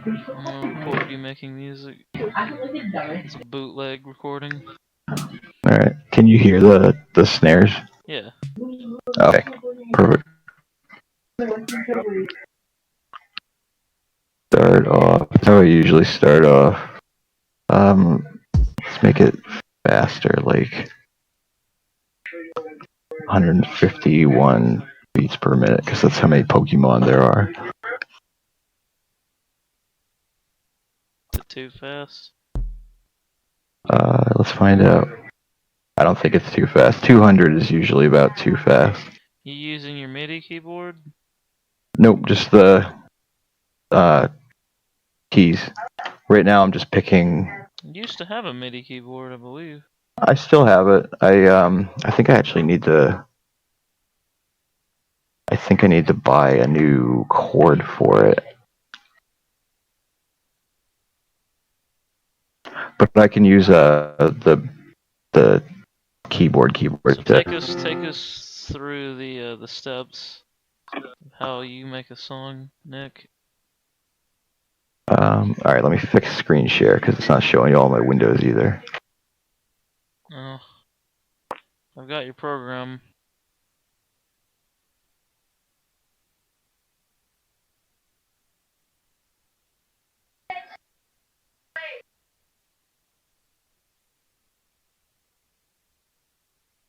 Record you making music. It's a bootleg recording. Alright. Can you hear the snares? Yeah. Okay. Perfect. Start off. That's how I usually start off. Let's make it faster, like 151 beats per minute, because that's how many Pokemon there are. Is it too fast? Let's find out. I don't think it's too fast. 200 is usually about too fast. You using your MIDI keyboard? Nope, just the keys. Right now I'm just picking. You used to have a MIDI keyboard, I believe. I still have it. I think I actually need to. I think I need to buy a new cord for it. But I can use the keyboard. So take us through the steps of how you make a song, Nick. Alright, let me fix screen share because it's not showing you all my windows either. Oh. I've got your program.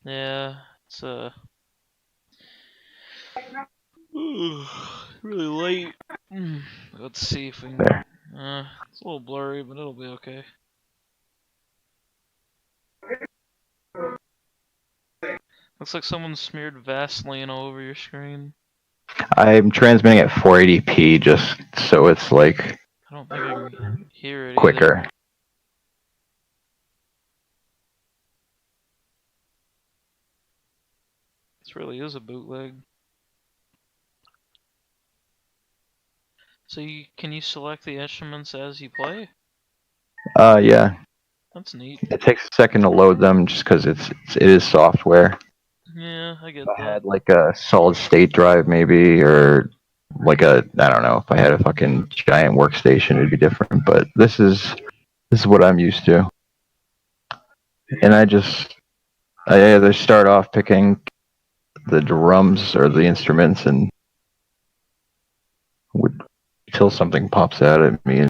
Yeah, it's really late. Let's see if we can. There. It's a little blurry, but it'll be okay. Looks like someone smeared Vaseline all over your screen. I'm transmitting at 480p just so it's like I don't think I can hear it quicker. either. This really is a bootleg. So can you select the instruments as you play? Yeah. That's neat. It takes a second to load them just because it is software. Yeah, I get If I that. had like a solid state drive maybe, or like I don't know, if I had a fucking giant workstation it'd be different, but this is what I'm used to. And I either start off picking the drums or the instruments and until something pops out at me.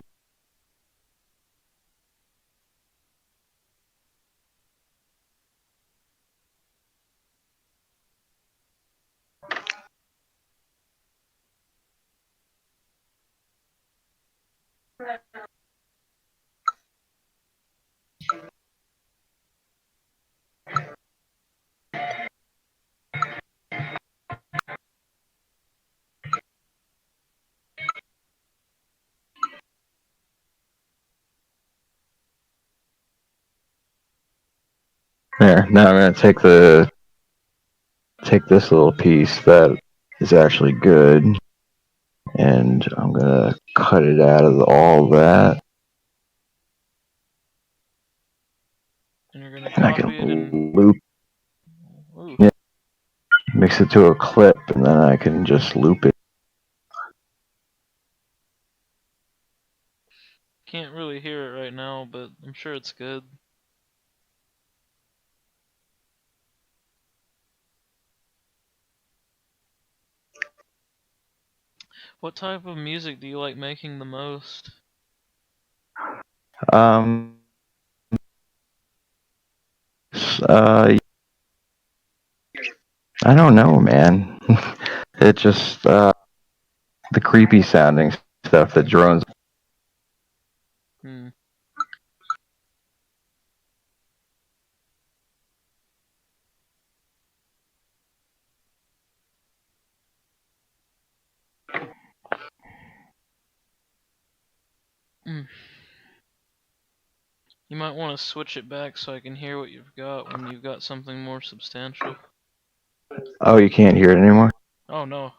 There. Now I'm gonna take this little piece that is actually good, and I'm gonna cut it out of all that. And you're gonna And I copy it can and loop. ooh. Yeah, mix it to a clip, and then I can just loop it. Can't really hear it right now, but I'm sure it's good. What type of music do you like making the most? I don't know, man. It just the creepy sounding stuff that drones. Hmm. You might want to switch it back so I can hear what you've got when you've got something more substantial. Oh, you can't hear it anymore? Oh no.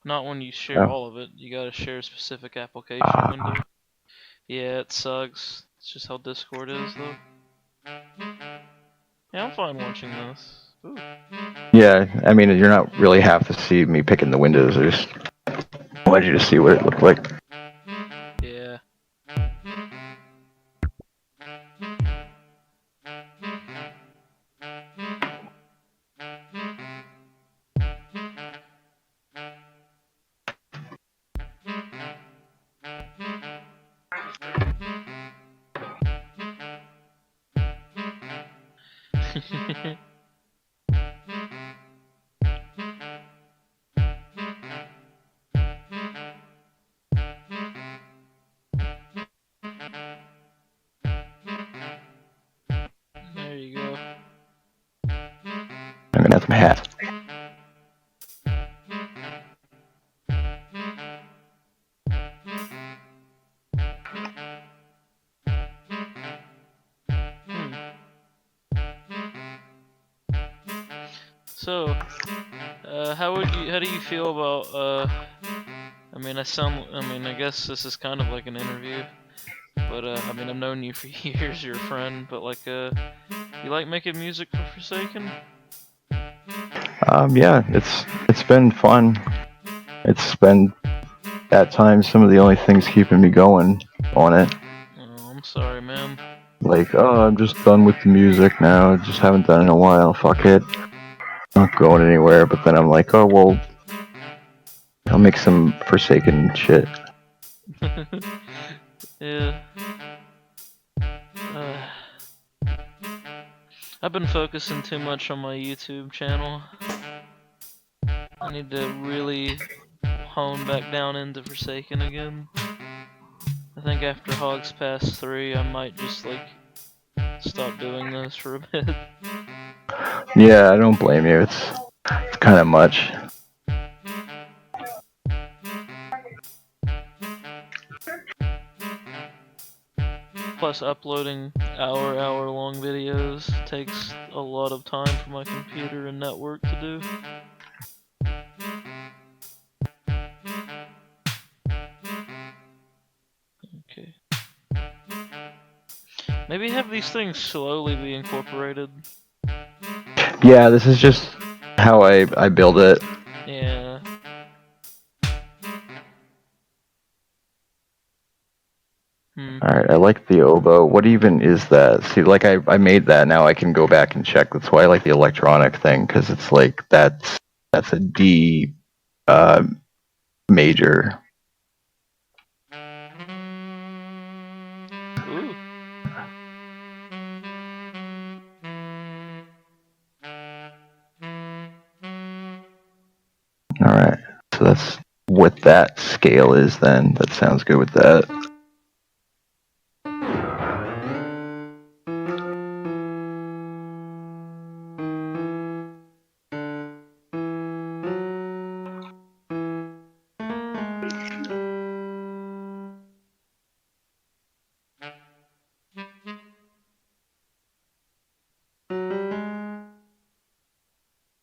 Not when you share all of it. You gotta share a specific application window. Yeah, it sucks. It's just how Discord is, though. Yeah, I'm fine watching this. Ooh. Yeah, I mean, you're not really have to see me picking the windows. I just wanted you to see what it looked like. Yeah. There you go. I'm gonna have some hats. So, how do you feel about, I mean, I guess this is kind of like an interview, but, I mean, I've known you for years, you're a friend, but, like, you like making music for Forsaken? Yeah, it's been fun. It's been at times some of the only things keeping me going on it. Oh, I'm sorry, man. Like, oh, I'm just done with the music now. Just haven't done it in a while. Fuck it. Not going anywhere. But then I'm like, oh well, I'll make some Forsaken shit. Yeah. I've been focusing too much on my YouTube channel. I need to really hone back down into Forsaken again. I think after Hogs Pass 3, I might just, like, stop doing those for a bit. Yeah, I don't blame you. It's kind of much. Plus, uploading hour-long videos takes a lot of time for my computer and network to do. Okay. Maybe have these things slowly be incorporated. Yeah, this is just how I build it. Yeah. Alright, I like the oboe. What even is that? See, like, I made that. Now I can go back and check. That's why I like the electronic thing, because it's like, that's a D major. Ooh. Alright, so that's what that scale is then. That sounds good with that.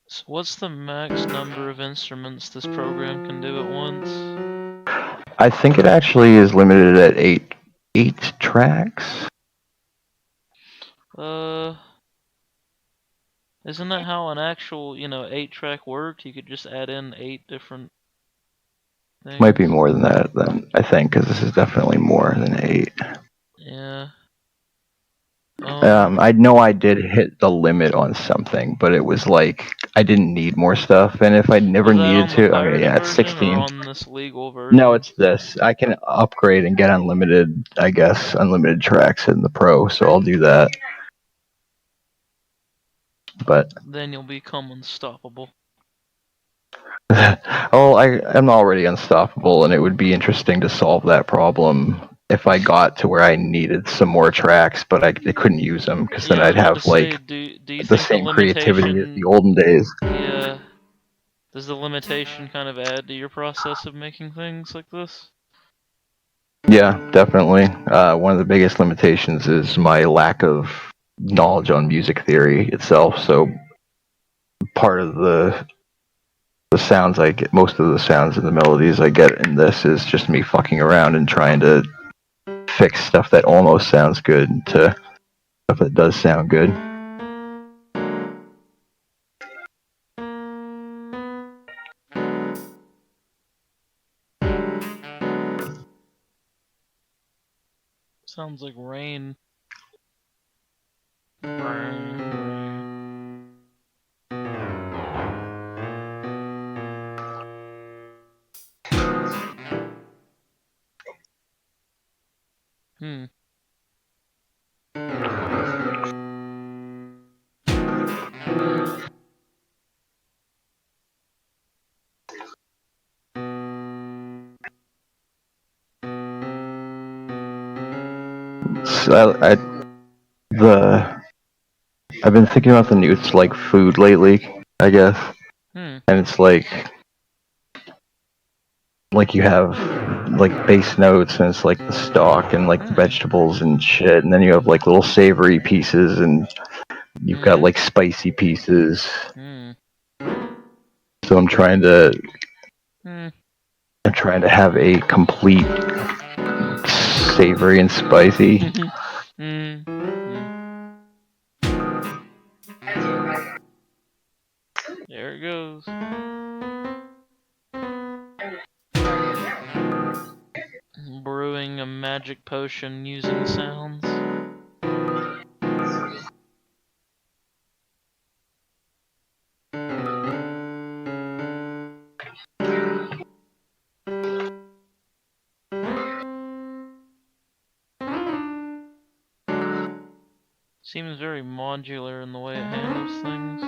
So what's the max number of instruments this program can do at once? I think it actually is limited at eight tracks. Isn't that how an actual, 8-track worked? You could just add in 8 different things. Might be more than that, then, I think, because this is definitely more than 8. Yeah. I know I did hit the limit on something, but it was like I didn't need more stuff, and if I never Was that needed on the to, okay, pirated yeah, it's version 16. or on this legal version? No, it's this. I can upgrade and get unlimited, I guess, unlimited tracks in the Pro, so I'll do that. But Then you'll become unstoppable. oh, I'm already unstoppable, and it would be interesting to solve that problem if I got to where I needed some more tracks, but I couldn't use them, because then Yeah, I was I'd about have to say, like do you the think the same creativity as limitation... the olden days. Yeah. Does the limitation kind of add to your process of making things like this? Yeah, definitely. One of the biggest limitations is my lack of knowledge on music theory itself. So part of the sounds I get, most of the sounds and the melodies I get in this is just me fucking around and trying to fix stuff that almost sounds good to stuff that does sound good. Sounds like rain. So I've been thinking about the news like food lately, I guess, Hmm. and it's like you have like base notes and it's like the stock and like the vegetables and shit, and then you have like little savory pieces and you've got like spicy pieces. Hmm. So I'm trying to have a complete savory and spicy. Hmm. There it goes. Brewing a magic potion using sounds. Seems very modular in the way it handles things.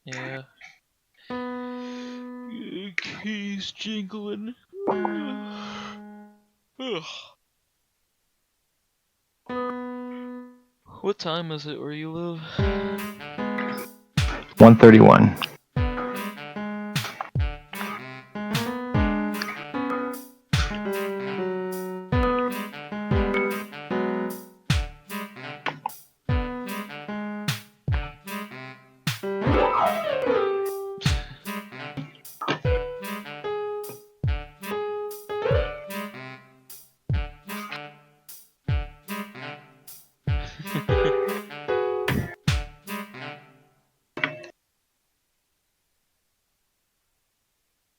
Yeah. Keys jingling. Ugh. What time is it where you live? 131.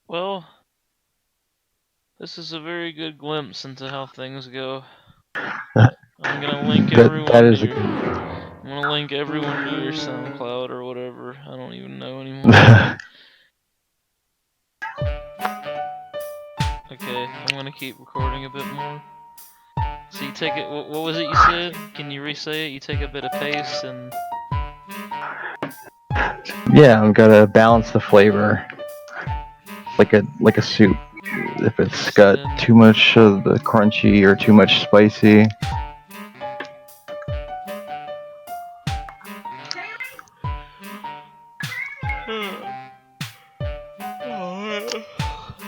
Well, this is a very good glimpse into how things go. I'm gonna link That everyone to is. your. I'm gonna link everyone to your SoundCloud or whatever. I don't even know anymore. Okay, I'm gonna keep recording a bit more. So you take it. What was it you said? Can you re-say it? You take a bit of paste and. Yeah, I'm gonna balance the flavor like a soup. If it's got too much of the crunchy or too much spicy.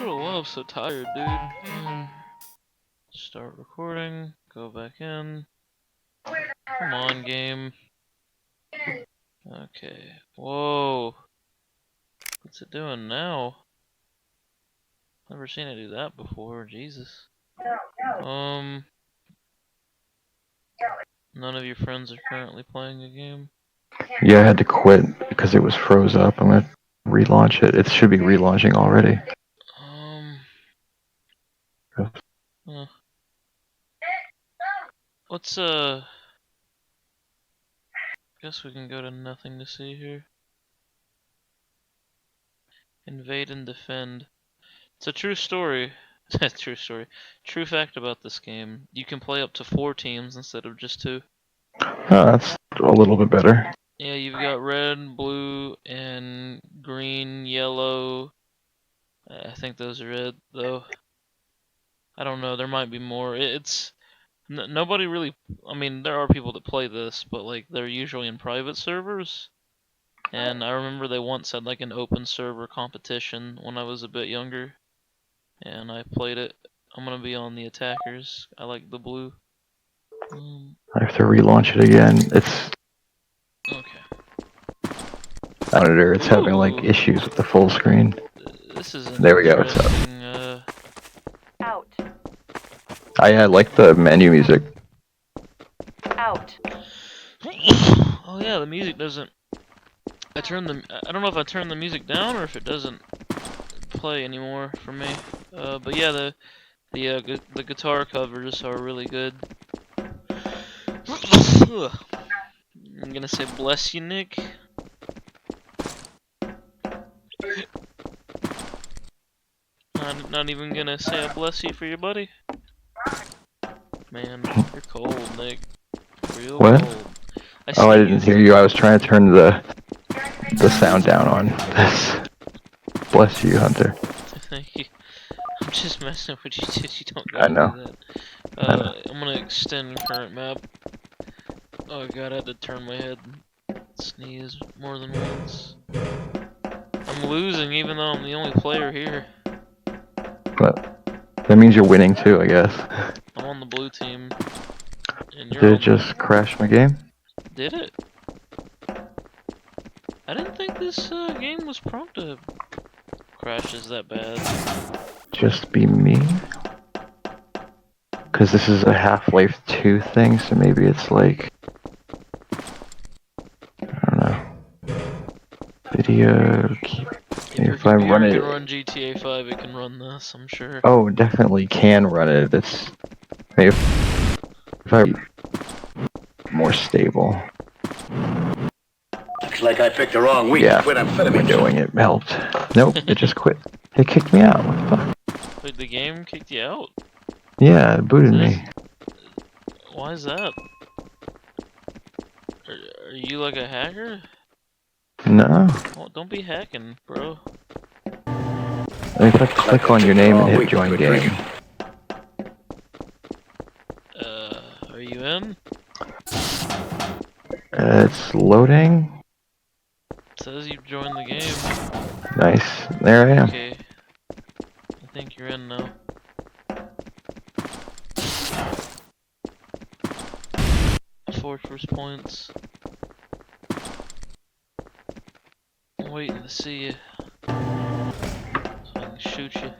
Oh, I'm so tired, dude. Start recording. Go back in. Come on, game. Okay. Whoa. What's it doing now? Never seen it do that before. Jesus. None of your friends are currently playing a game. Yeah, I had to quit because it was froze up. I'm gonna relaunch it. It should be relaunching already. Huh. Let's guess we can go to nothing to see here. Invade and defend. It's a true story. True story. True fact about this game. You can play up to 4 teams instead of just 2. Oh, that's a little bit better. Yeah, you've got red, blue, and green, yellow. I think those are it, though. I don't know. There might be more. It's nobody really. I mean, there are people that play this, but like they're usually in private servers. And I remember they once had like an open server competition when I was a bit younger, and I played it. I'm gonna be on the attackers. I like the blue. I have to relaunch it again. It's Okay. monitor. It's having like Ooh. issues with the full screen. This is There we go. It's up. Out. I like the menu music. Out. Oh yeah, the music doesn't. I don't know if I turned the music down or if it doesn't play anymore for me. But yeah, the guitar covers are really good. I'm gonna say bless you, Nick. Not even gonna say a bless you for your buddy. Man, you're cold, Nick. Real What? cold. Oh, I didn't hear you. I was trying to turn the sound down on this. Bless you, Hunter. Thank you. I'm just messing with you, dude. You don't I gotta know. do that. I know. I'm gonna extend current map. Oh god, I had to turn my head and sneeze more than once. I'm losing even though I'm the only player here. But that means you're winning too, I guess. I'm on the blue team. And you're Did it on just crash my game? Did it? I didn't think this game was prone to crashes that bad. Just be me? Because this is a Half-Life 2 thing, so maybe it's like... I don't know. Video... If I run it... can run GTA 5, it can run this, I'm sure. Oh, definitely can run it. It's... Maybe if I... more stable. Looks like I picked the wrong week Yeah, to quit amphetamines. doing it helped. Nope, it just quit. It kicked me out. What the fuck? Wait, the game kicked you out? Yeah, it booted me. Why is that? Are you like a hacker? No. Well, don't be hacking, bro. If I click on your name and hit join game. Are you in? It's loading. It says you've joined the game. Nice. There I am. Okay. I think you're in now. Fortress points. I'm waiting to see you. So I can shoot you.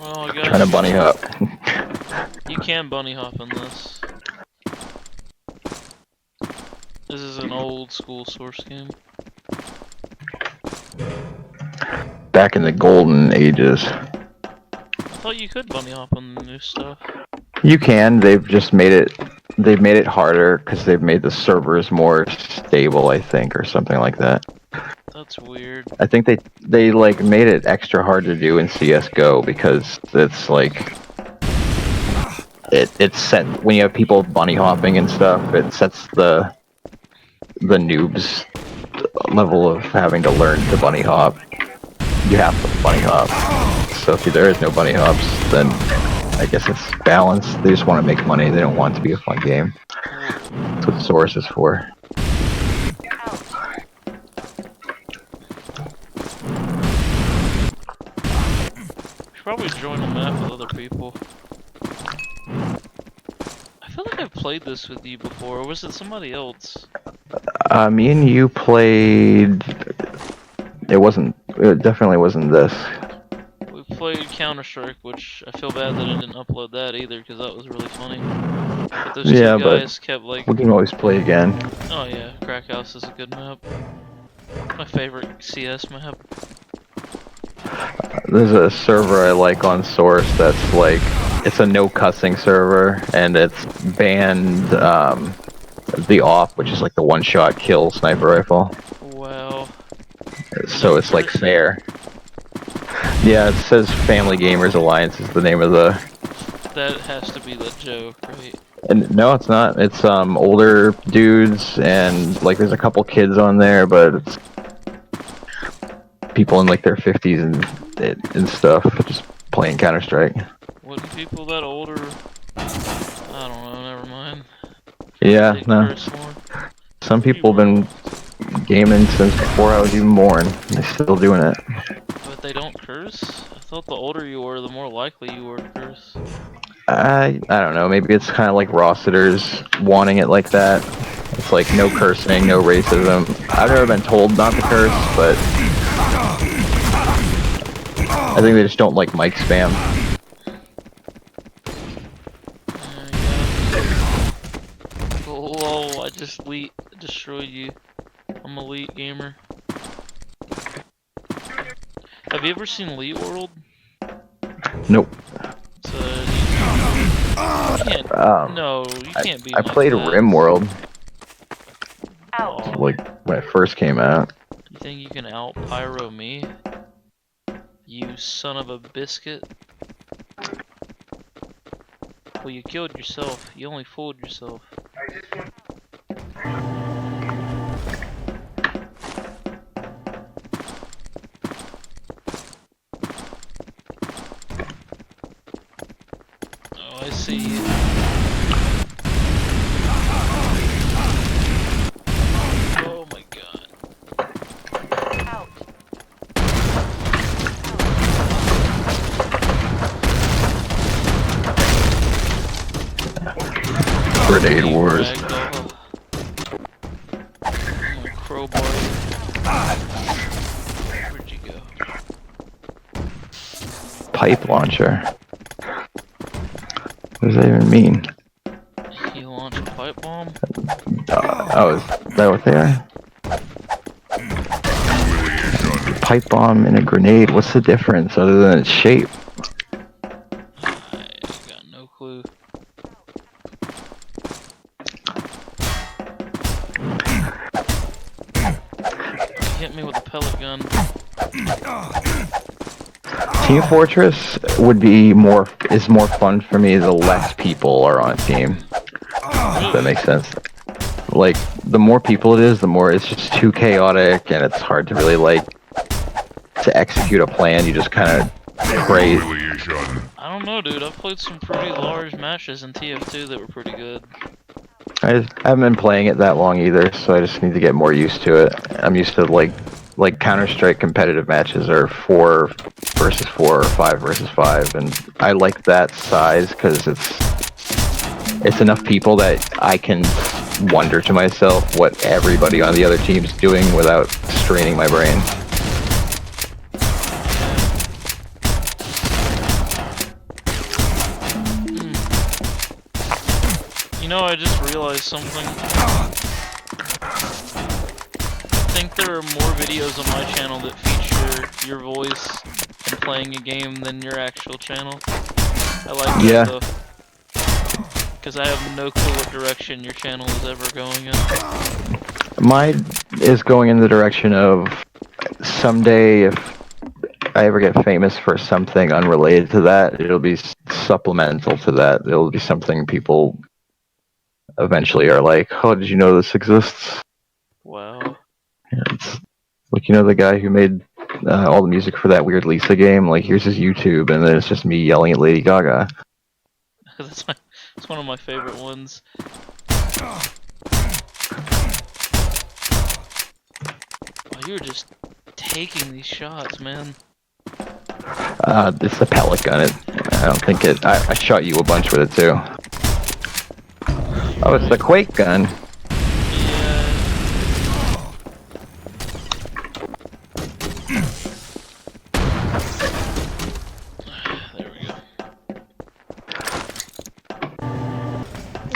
Oh, I got Trying to bunny hop. You can bunny hop in this. This is an old school Source game. Back in the golden ages. I thought you could bunny hop on the new stuff. You can. They've just made it. They've made it harder because they've made the servers more stable, I think, or something like that. That's weird. I think they like made it extra hard to do in CS:GO because it's like it's set when you have people bunny hopping and stuff. It sets the noobs level of having to learn to bunny hop. You have to bunny hop. So if there is no bunny hops, then I guess it's balanced. They just want to make money. They don't want it to be a fun game. That's what Source is for. Should probably join a map with other people. I feel like I've played this with you before, or was it somebody else? Me and you played. It definitely wasn't this. We played Counter-Strike, which I feel bad that I didn't upload that either, because that was really funny. But those Yeah, two but guys kept like... we can always play again. Oh yeah, Crack House is a good map. My favorite CS map. There's a server I like on Source that's like, it's a no cussing server, and it's banned the AWP, which is like the one-shot kill sniper rifle. Wow. So it's like fair. Yeah, it says Family Gamers Alliance is the name of the... That has to be the joke, right? And no, it's not. It's older dudes, and like there's a couple kids on there, but it's people in like their 50s and stuff, just playing Counter-Strike. Wouldn't people that older... I don't know, never mind. Yeah, They no. curse more. Some people have been gaming since before I was even born. They're still doing it. But they don't curse? I thought the older you were, the more likely you were to curse. I don't know. Maybe it's kind of like Rossiter's wanting it like that. It's like no cursing, no racism. I've never been told not to curse, but I think they just don't like mic spam. Lol, I just destroyed you. I'm Elite Gamer. Have you ever seen Elite World? Nope. It's a YouTube No, you can't be I like played that. RimWorld Out. Aw, like when it first came out. you think you can out pyro me? You son of a biscuit. Well, you killed yourself. You only fooled yourself. Oh, I see you. Oh my god. Out. Grenade You Wars. ragdoll. I'm gonna crowbar you. Where'd you go? Pipe launcher. What does that even mean? You launch a pipe bomb? Oh, is that what they are? Pipe bomb and a grenade. What's the difference other than its shape? I got no clue. He hit me with a pellet gun. Team Fortress is more fun for me the less people are on a team. If that makes sense. Like, the more people it is, the more it's just too chaotic and it's hard to really to execute a plan. You just kind of pray. I don't know, dude. I've played some pretty large matches in TF2 that were pretty good. I haven't been playing it that long either, so I just need to get more used to it. I'm used to like Counter-Strike competitive matches are 4 versus 4 or 5 versus 5, and I like that size because it's enough people that I can wonder to myself what everybody on the other team's doing without straining my brain. You know, I just realized something. I think there are more videos on my channel that feature your voice and playing a game than your actual channel. I like that Yeah. though. Because I have no clue what direction your channel is ever going in. Mine is going in the direction of someday if I ever get famous for something unrelated to that, it'll be supplemental to that. It'll be something people eventually are like, oh, did you know this exists? Wow. It's like, you know, the guy who made all the music for that weird Lisa game, like, here's his YouTube, and then it's just me yelling at Lady Gaga. That's one of my favorite ones. Oh, you were just taking these shots, man. It's a pellet gun. I don't think it. I shot you a bunch with it too. Oh, it's the Quake gun. Yeah. There we go.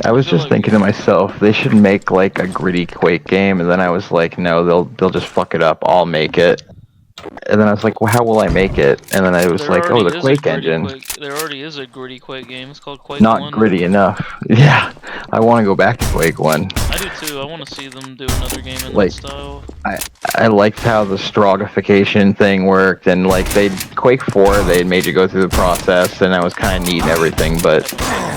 I was feel just like- thinking to myself, they should make like a gritty Quake game, and then I was like, no, they'll just fuck it up. I'll make it. And then I was like, well, how will I make it? And then I was There like, oh, already the is a Quake gritty engine. There already is a gritty Quake game. It's called Quake Not 1. gritty enough. Yeah, I want to go back to Quake 1. I do too. I want to see them do another game in Like- that style. I liked how the strogification thing worked, and like Quake 4, they made you go through the process, and that was kind of neat and everything. But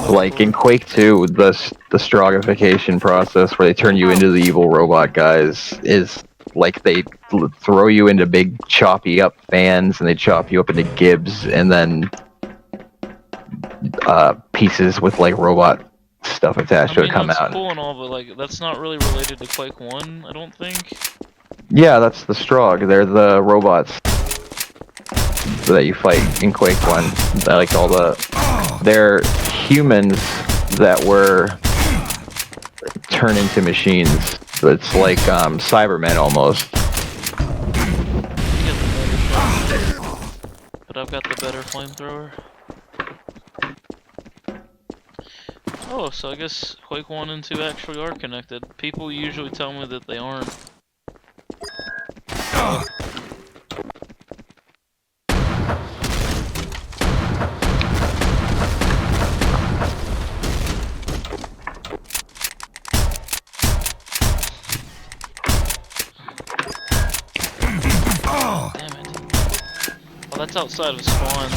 like in Quake 2, the strogification process where they turn you into the evil robot guys is like they throw you into big choppy up fans, and they chop you up into gibs, and then pieces with like robot stuff attached to it come that's out. cool and all, but like that's not really related to Quake 1, I don't think. Yeah, that's the Strog. They're the robots that you fight in Quake 1. They're humans that were turned into machines. So it's like Cybermen almost. You get the better shot. But I've got the better flamethrower. Oh, so I guess Quake 1 and 2 actually are connected. People usually tell me that they aren't. just outside of spawn, too.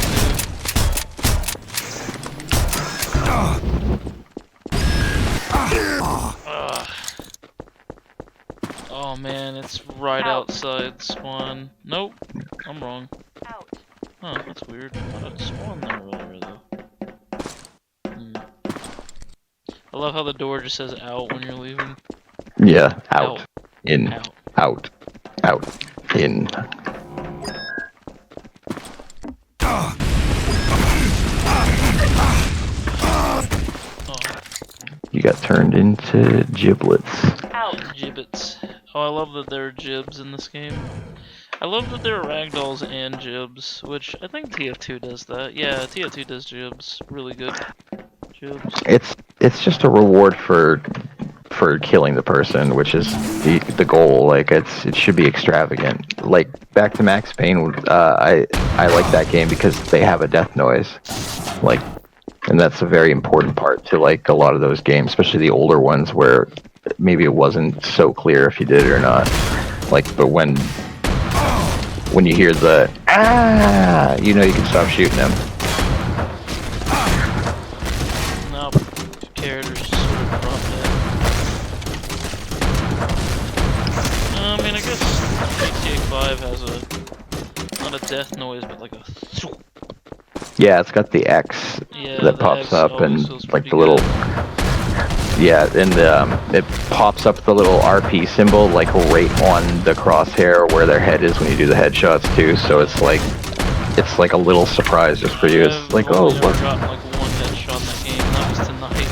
Ugh. Oh man, it's right outside spawn. Nope, I'm wrong. Out. Huh, that's weird. I thought I'd spawn there earlier though. I love how the door just says out when you're leaving. Yeah, out. In. Out. Out. Out. In. Oh. You got turned into giblets. Out. Gibbets. Oh, I love that there are gibs in this game. I love that there are ragdolls and gibs, which I think TF2 does that. Yeah, TF2 does gibs. Really good gibs. It's just a reward for killing the person, which is the goal. Like it should be extravagant. Like back to Max Payne, I like that game because they have a death noise. Like, and that's a very important part to like a lot of those games, especially the older ones where maybe it wasn't so clear if you did it or not. Like, but when you hear the you know you can stop shooting them. Nope. Characters just sort of drop dead. I mean, I guess GTA 5 has not a death noise, but like a. Yeah, it's got the X Yeah, that the pops X up always and feels like pretty the little. good. Yeah, and it pops up the little RP symbol like right on the crosshair where their head is when you do the headshots too. So it's like a little surprise just for you. It's like, I've oh, only ever what? gotten like one headshot in that game, and that was tonight.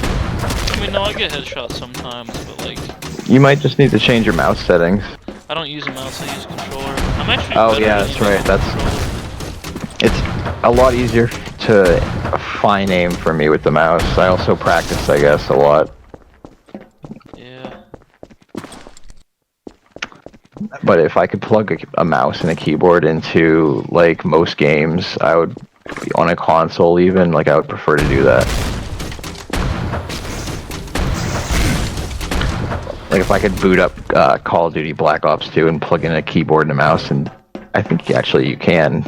I mean, no, I get headshots sometimes, but like, You might just need to change your mouse settings. I don't use a mouse, I use a controller. I'm actually Oh better yeah, at that's aiming right. with a controller. It's a lot easier to fine aim for me with the mouse. I also practice, I guess, a lot. Yeah. But if I could plug a mouse and a keyboard into like most games, I would be on a console even. Like I would prefer to do that. Like if I could boot up Call of Duty Black Ops 2 and plug in a keyboard and a mouse, and I think actually you can.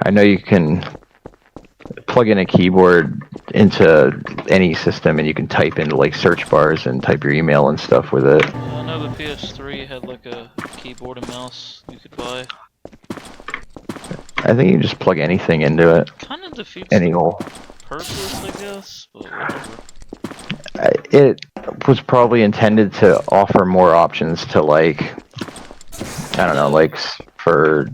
I know you can plug in a keyboard into any system and you can type into like search bars and type your email and stuff with it. Yeah, I know the PS3 had like a keyboard and mouse you could buy. I think you can just plug anything into it. Kind of defeats Any the hole. purpose, I guess, but whatever. It was probably intended to offer more options to like, I don't know, like for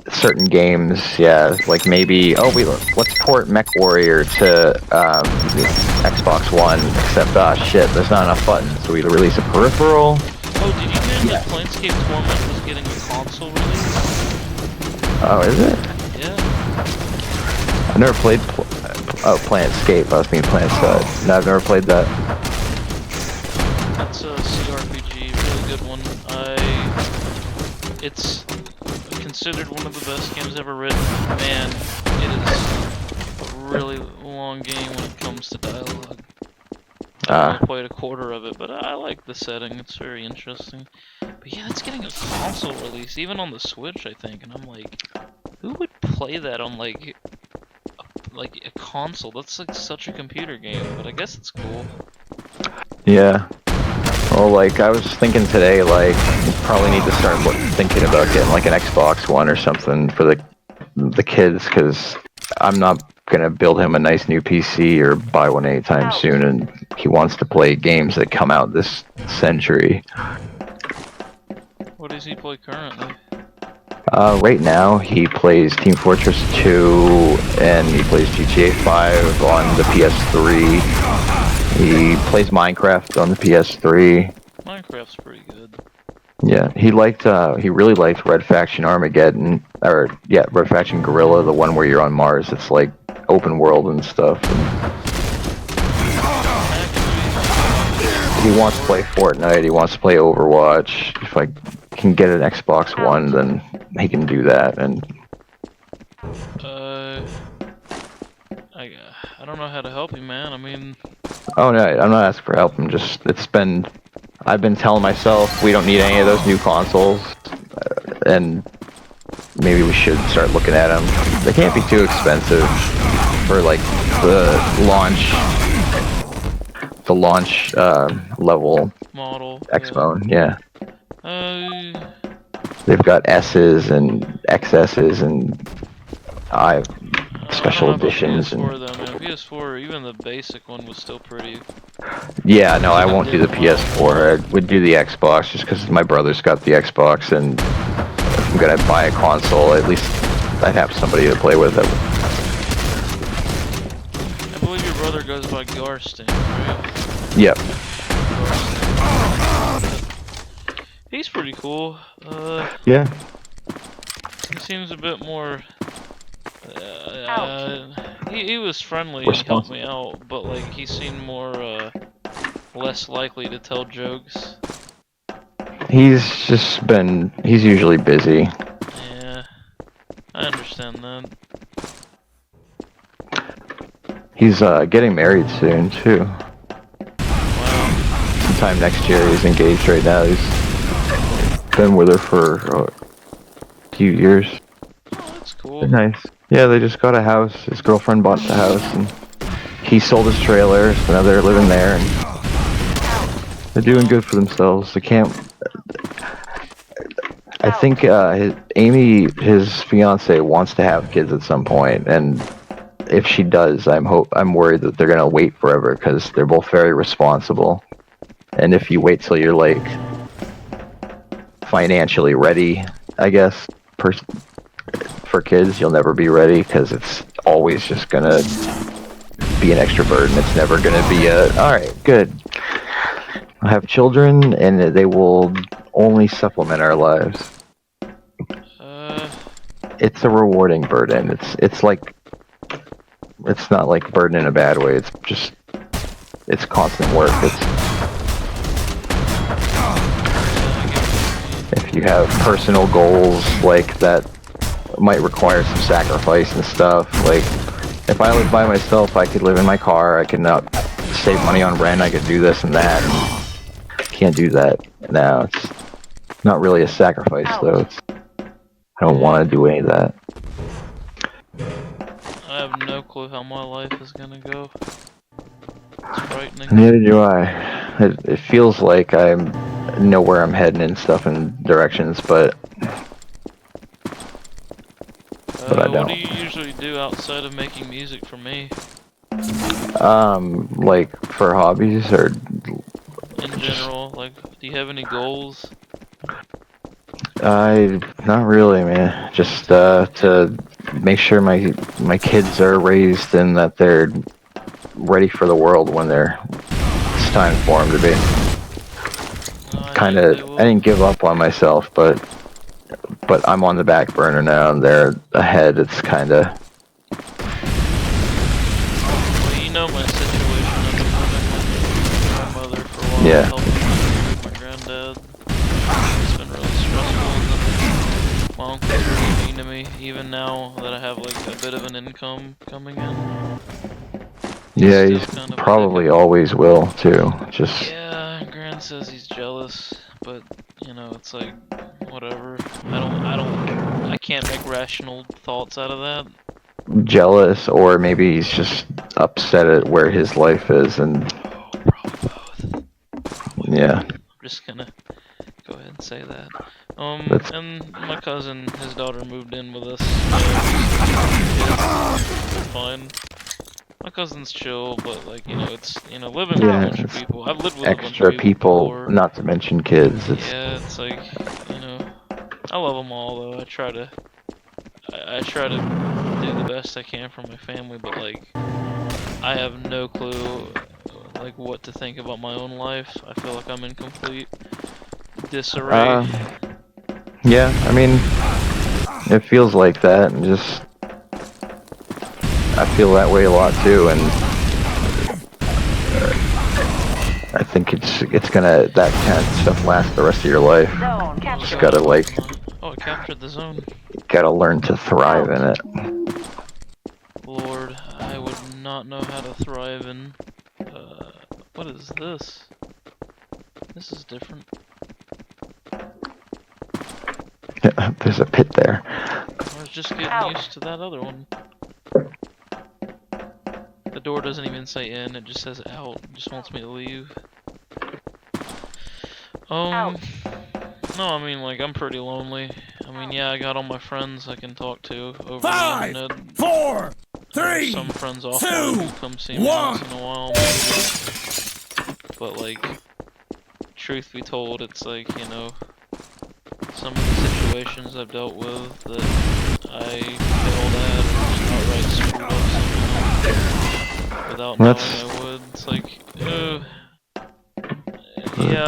certain games, yeah, like maybe, let's port MechWarrior to the Xbox One, except, shit, there's not enough buttons, so we release a peripheral. Oh, did you hear that Planescape Torment was getting a console release? Oh, is it? Yeah. I've never played, Planescape, I was thinking Planescape. No, I've never played that. It's a CRPG, really good one. It's considered one of the best games ever written. Man, it is a really long game when it comes to dialogue. I only played a quarter of it, but I like the setting. It's very interesting. But yeah, it's getting a console release, even on the Switch, I think. And I'm like, who would play that on like a console? That's like such a computer game, but I guess it's cool. Yeah. Well, like, I was thinking today, like, probably need to start thinking about getting, like, an Xbox One or something for the kids, because I'm not going to build him a nice new PC or buy one anytime soon, and he wants to play games that come out this century. What does he play currently? Right now, he plays Team Fortress 2, and he plays GTA 5 on the PS3. He plays Minecraft on the PS3. Minecraft's pretty good. Yeah, he really liked Red Faction Armageddon, Red Faction Guerrilla, the one where you're on Mars. It's like open world and stuff. And he wants to play Fortnite. He wants to play Overwatch. If I can get an Xbox One, then he can do that. And I don't know how to help you, man. I mean, oh no, I'm not asking for help. I've been telling myself we don't need any of those new consoles, and maybe we should start looking at them. They can't be too expensive for like the launch level Model. X-Bone. Yeah. Yeah. They've got S's and XS's and special I don't have editions a PS4 and though, man. PS4, even the basic one was still pretty. yeah, no, I won't do the Did well. PS4. I would do the Xbox just because my brother's got the Xbox, and if I'm gonna buy a console, at least I'd have somebody to play with it. I believe your brother goes by Garstin, right? Yep. He's pretty cool. Yeah. He seems a bit more. He was friendly and helped Responsible. me out, but like he seemed more less likely to tell jokes. He's usually busy. Yeah, I understand that. He's getting married soon too. Wow. Sometime next year. He's engaged right now. He's been with her for a few years. Oh, that's cool. Nice. Yeah, they just got a house. His girlfriend bought the house, and he sold his trailer, so now they're living there, and they're doing good for themselves. They can't. I think his fiance, wants to have kids at some point, and if she does, I'm worried that they're gonna wait forever because they're both very responsible. And if you wait till you're like financially ready, I guess, for kids, you'll never be ready because it's always just gonna be an extra burden. It's never gonna be alright, good. I'll have children and they will only supplement our lives. It's a rewarding burden. It's not like burden in a bad way. It's constant work. If you have personal goals like that might require some sacrifice and stuff. Like if I lived by myself, I could live in my car. I could not save money on rent. I could do this and that. Can't do that now. It's not really a sacrifice though. I don't want to do any of that. I have no clue how my life is gonna go. It's frightening. Neither do I. It feels like I know where I'm heading and stuff and directions, but I don't. What do you usually do outside of making music for me? Like for hobbies or in general? Like, do you have any goals? Not really, man. Just to make sure my kids are raised and that they're ready for the world when it's time for them to be. I didn't give up on myself, but I'm on the back burner now, and they're ahead. It's kind of. Well, you know my situation. I've been living with my mother for a while. Yeah. Helping with my granddad. It's been really stressful. And my uncle's really mean to me, even now that I have like a bit of an income coming in. Yeah, he's probably always will too. Just. Yeah, Gran says he's jealous, but you know, it's like whatever. I can't make rational thoughts out of that. Jealous, or maybe he's just upset at where his life is, and Probably both. yeah. I'm just gonna go ahead and say that. And my cousin, his daughter moved in with us. It's fine. My cousin's chill, but like, you know, it's, you know, living with a bunch of people. I've lived with a bunch of Extra people, before. not to mention kids. Yeah, it's like, you know, I love them all though. I try to do the best I can for my family, but like, I have no clue like what to think about my own life. I feel like I'm in complete disarray. Yeah, I mean, it feels like that, and just I feel that way a lot too, and I think it's gonna, that kind of stuff last the rest of your life. Just gotta like. Oh, I captured the zone. Gotta learn to thrive in it. Lord, I would not know how to thrive in. What is this? This is different. There's a pit there. just getting Out. used to that other one. The door doesn't even say in, it just says out. It just wants me to leave. Out. No, I mean, like, I'm pretty lonely. I mean, yeah, I got all my friends I can talk to over 5, the internet. 4, There's 3, some friends 2, offline who come see me 1. once in a while, maybe. But, like, truth be told, it's like, you know, some of the situations I've dealt with that I failed at or just outright screwed up somehow without knowing I would. It's like, yeah,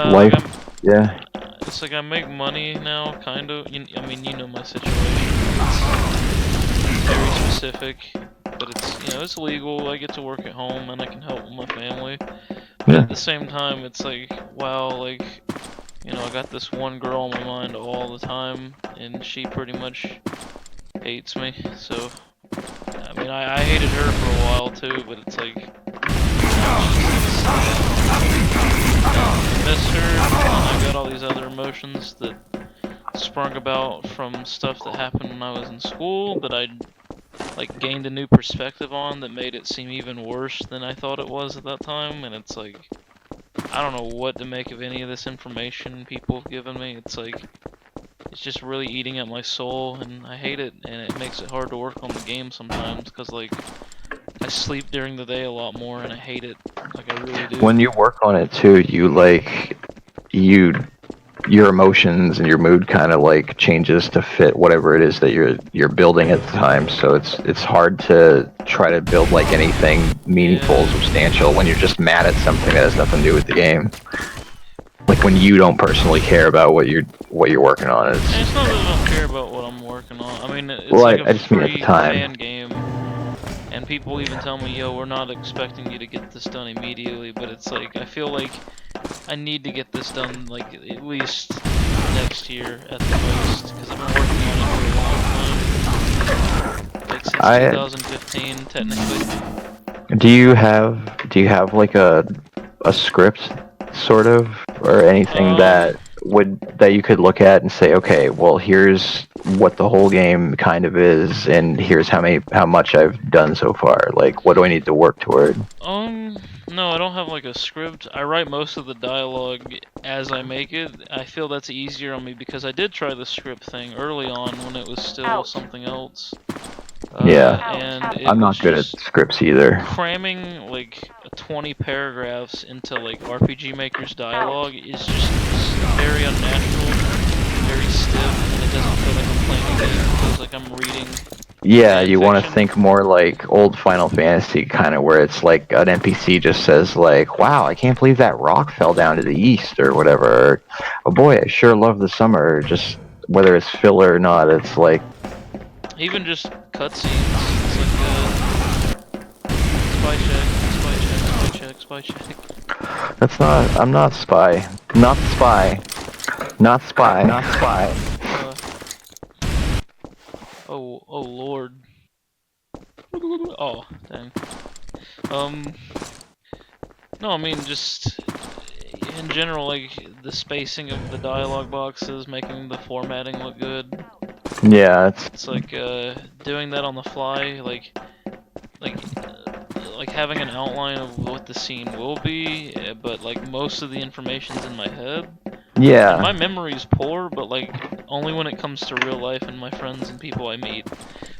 Life. like Yeah. it's like I make money now, kind of. I mean, you know my situation. It's very specific, but it's, you know, it's legal. I get to work at home and I can help with my family. But at the same time, it's like, wow, like, you know, I got this one girl on my mind all the time, and she pretty much hates me. So, I mean, I hated her for a while too, but it's like, I miss her, and I got all these other emotions that sprung about from stuff that happened when I was in school that I like gained a new perspective on that made it seem even worse than I thought it was at that time. And it's like, I don't know what to make of any of this information people have given me. It's like, it's just really eating at my soul, and I hate it, and it makes it hard to work on the game sometimes, because like, I sleep during the day a lot more, and I hate it. Like, I really do. When you work on it too, you like, your emotions and your mood kind of like changes to fit whatever it is that you're building at the time. So it's hard to try to build like anything meaningful, Yeah. substantial when you're just mad at something that has nothing to do with the game. Like when you don't personally care about what you're working on. And it's not that I don't care about what I'm working on. I mean, it's Well, like I a just mean at the free time. fan game, and people even tell me, "Yo, we're not expecting you to get this done immediately." But it's like, I feel like I need to get this done like at least next year at the most, because I've been working on it for a long time, like since 2015 technically. Do you have like a script sort of, or anything that you could look at and say, okay, well, here's what the whole game kind of is, and here's how much I've done so far. Like, what do I need to work toward? No, I don't have like a script. I write most of the dialogue as I make it. I feel that's easier on me because I did try the script thing early on when it was still something else. Yeah. And it I'm was not good at just scripts either. cramming like 20 paragraphs into like RPG Maker's dialogue is just very unnatural, very stiff, and it doesn't feel like I'm playing a game. It feels like I'm reading. Yeah, you want to fiction. think more like old Final Fantasy, kind of, where it's like an NPC just says like, wow, I can't believe that rock fell down to the east, or whatever. Or, oh boy, I sure love the summer. Or just whether it's filler or not, it's like, even just cutscenes. It's like spy check. that's not, I'm not spy. Not spy. Not spy. Not spy. Oh lord. Oh, dang. No, I mean, just in general, like the spacing of the dialogue boxes, making the formatting look good. Yeah, It's like doing that on the fly, like having an outline of what the scene will be, but like most of the information's in my head. yeah. And my memory's poor, but like only when it comes to real life and my friends and people I meet.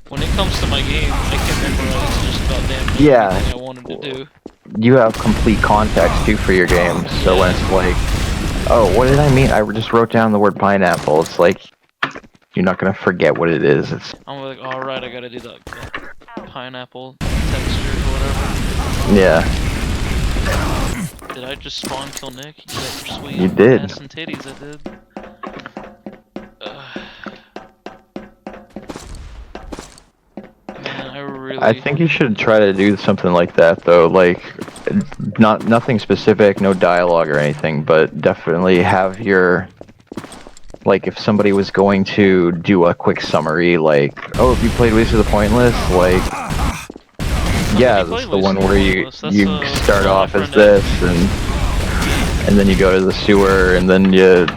When it comes to my game, I can memorize just about damn everything I wanted to do. You have complete context too for your games, so when it's like, oh, what did I mean? I just wrote down the word pineapple. It's like, you're not gonna forget what it is. It's, I'm like, alright, I gotta do that pineapple texture or whatever. yeah. Did I just spawn kill Nick? You got your sweet You did. ass and titties, I did. Man, I really... I think you should try to do something like that, though. Like, nothing specific, no dialogue or anything, but definitely have your, like, if somebody was going to do a quick summary, like, oh, have you played Waste of the Pointless? Like, yeah, that's the one where you start off as this, and then you go to the sewer, and then you...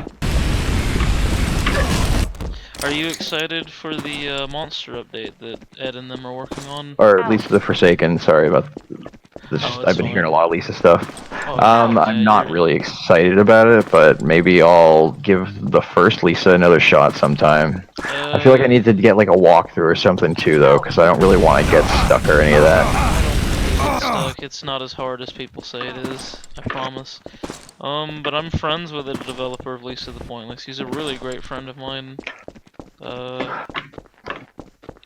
Are you excited for the monster update that Ed and them are working on? Or at least the Forsaken. Sorry about this. Oh, it's I've been hearing a fine. lot of Lisa stuff. Oh, yeah, I'm not really excited about it, but maybe I'll give the first Lisa another shot sometime. I feel like I need to get like a walkthrough or something too, though, because I don't really want to get stuck or any of that. I don't think you'll get stuck. It's not as hard as people say it is. I promise. But I'm friends with the developer of Lisa the Pointless. He's a really great friend of mine.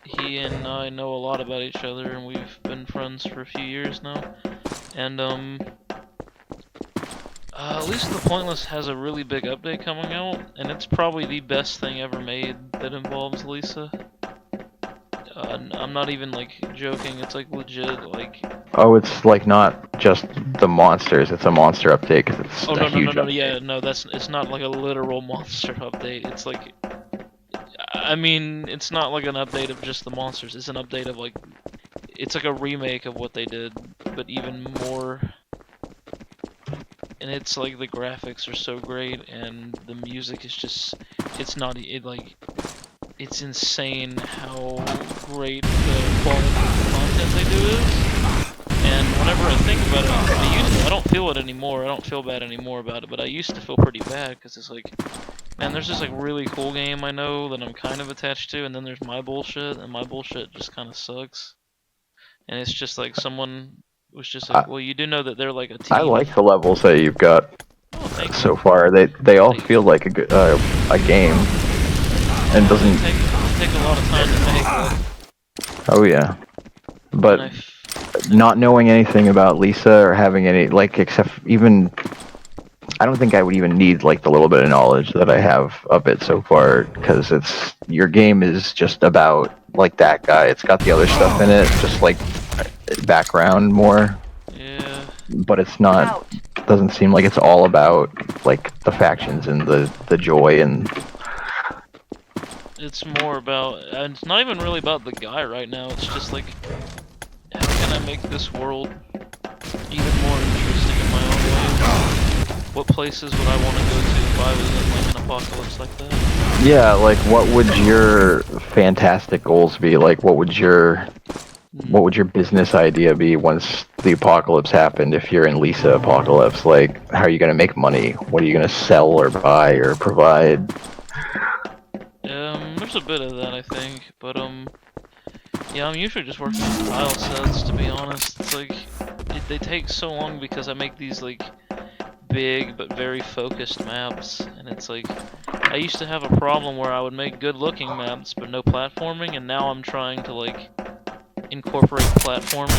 He and I know a lot about each other, and we've been friends for a few years now. And Lisa the Pointless has a really big update coming out, and it's probably the best thing ever made that involves Lisa. I'm not even like joking. It's like legit. Like. Oh, it's like not just the monsters. It's a monster update because it's Oh a no huge update. yeah no it's not like a literal monster update. It's like. I mean, it's not like an update of just the monsters. It's an update of like, it's like a remake of what they did, but even more. And it's like the graphics are so great, and the music is just, it's not like, it's insane how great the quality of the content they do is. And whenever I think about it, I don't feel it anymore. I don't feel bad anymore about it, but I used to feel pretty bad because it's like. Man, there's this like really cool game I know that I'm kind of attached to, and then there's my bullshit, and my bullshit just kind of sucks. And it's just like someone was just like, well, you do know that they're like a team. I like the levels that you've got so you. far. They all feel like a good a game, and doesn't take a lot of time to make. Oh yeah, but not knowing anything about Lisa or having any like except even. I don't think I would even need like the little bit of knowledge that I have of it so far, because it's your game is just about like that guy. It's got the other stuff in it, just like background more. Yeah. But it's not. Doesn't seem like it's all about like the factions and the joy and. It's more about, and it's not even really about the guy right now. It's just like, how can I make this world even more interesting in my own way? What places would I want to go to if I was in like an apocalypse like that? Yeah, like what would your fantastic goals be? Like what would your business idea be once the apocalypse happened? If you're in Lisa apocalypse, like how are you gonna make money? What are you gonna sell or buy or provide? There's a bit of that I think, but yeah, I'm usually just working on tile sets to be honest. It's like they take so long because I make these like big but very focused maps, and it's like I used to have a problem where I would make good looking maps but no platforming, and now I'm trying to like incorporate platforming.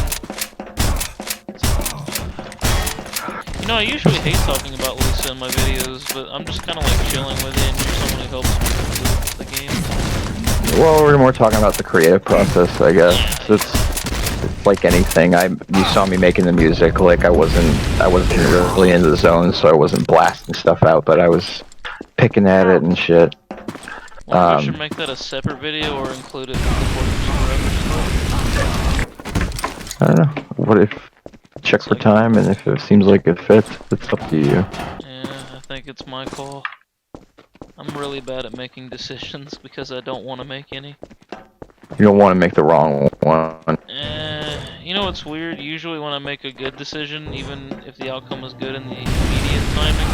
You know, I usually hate talking about Lisa in my videos, but I'm just kind of like chilling with it, and you're someone who helps me with the game. Well, we're more talking about the creative process, I guess. It's like anything. You saw me making the music. Like I wasn't really into the zone, so I wasn't blasting stuff out, but I was picking at it and shit. Well, we should make that a separate video or include it in the I don't know. What if check for time, and if it seems like it fits, it's up to you. Yeah, I think it's my call. I'm really bad at making decisions because I don't want to make any. You don't want to make the wrong one. You know what's weird? Usually when I make a good decision, even if the outcome is good in the immediate timing,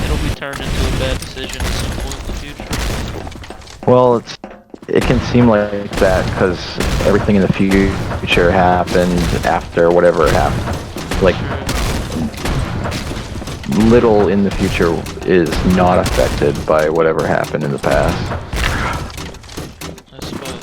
it'll be turned into a bad decision at some point in the future. Well, it can seem like that because everything in the future happened after whatever happened. Like, little in the future is not affected by whatever happened in the past. I suppose.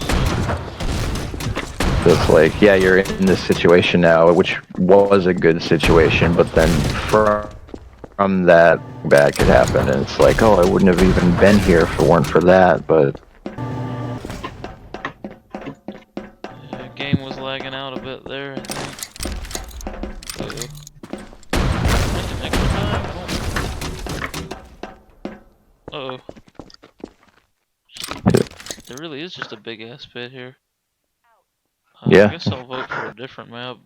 So it's like, yeah, you're in this situation now, which was a good situation, but then from that, bad could happen, and it's like, oh, I wouldn't have even been here if it weren't for that, but... The game was lagging out a bit there, I think. Uh-oh. There really is just a big ass pit here. Yeah. I guess I'll vote for a different map.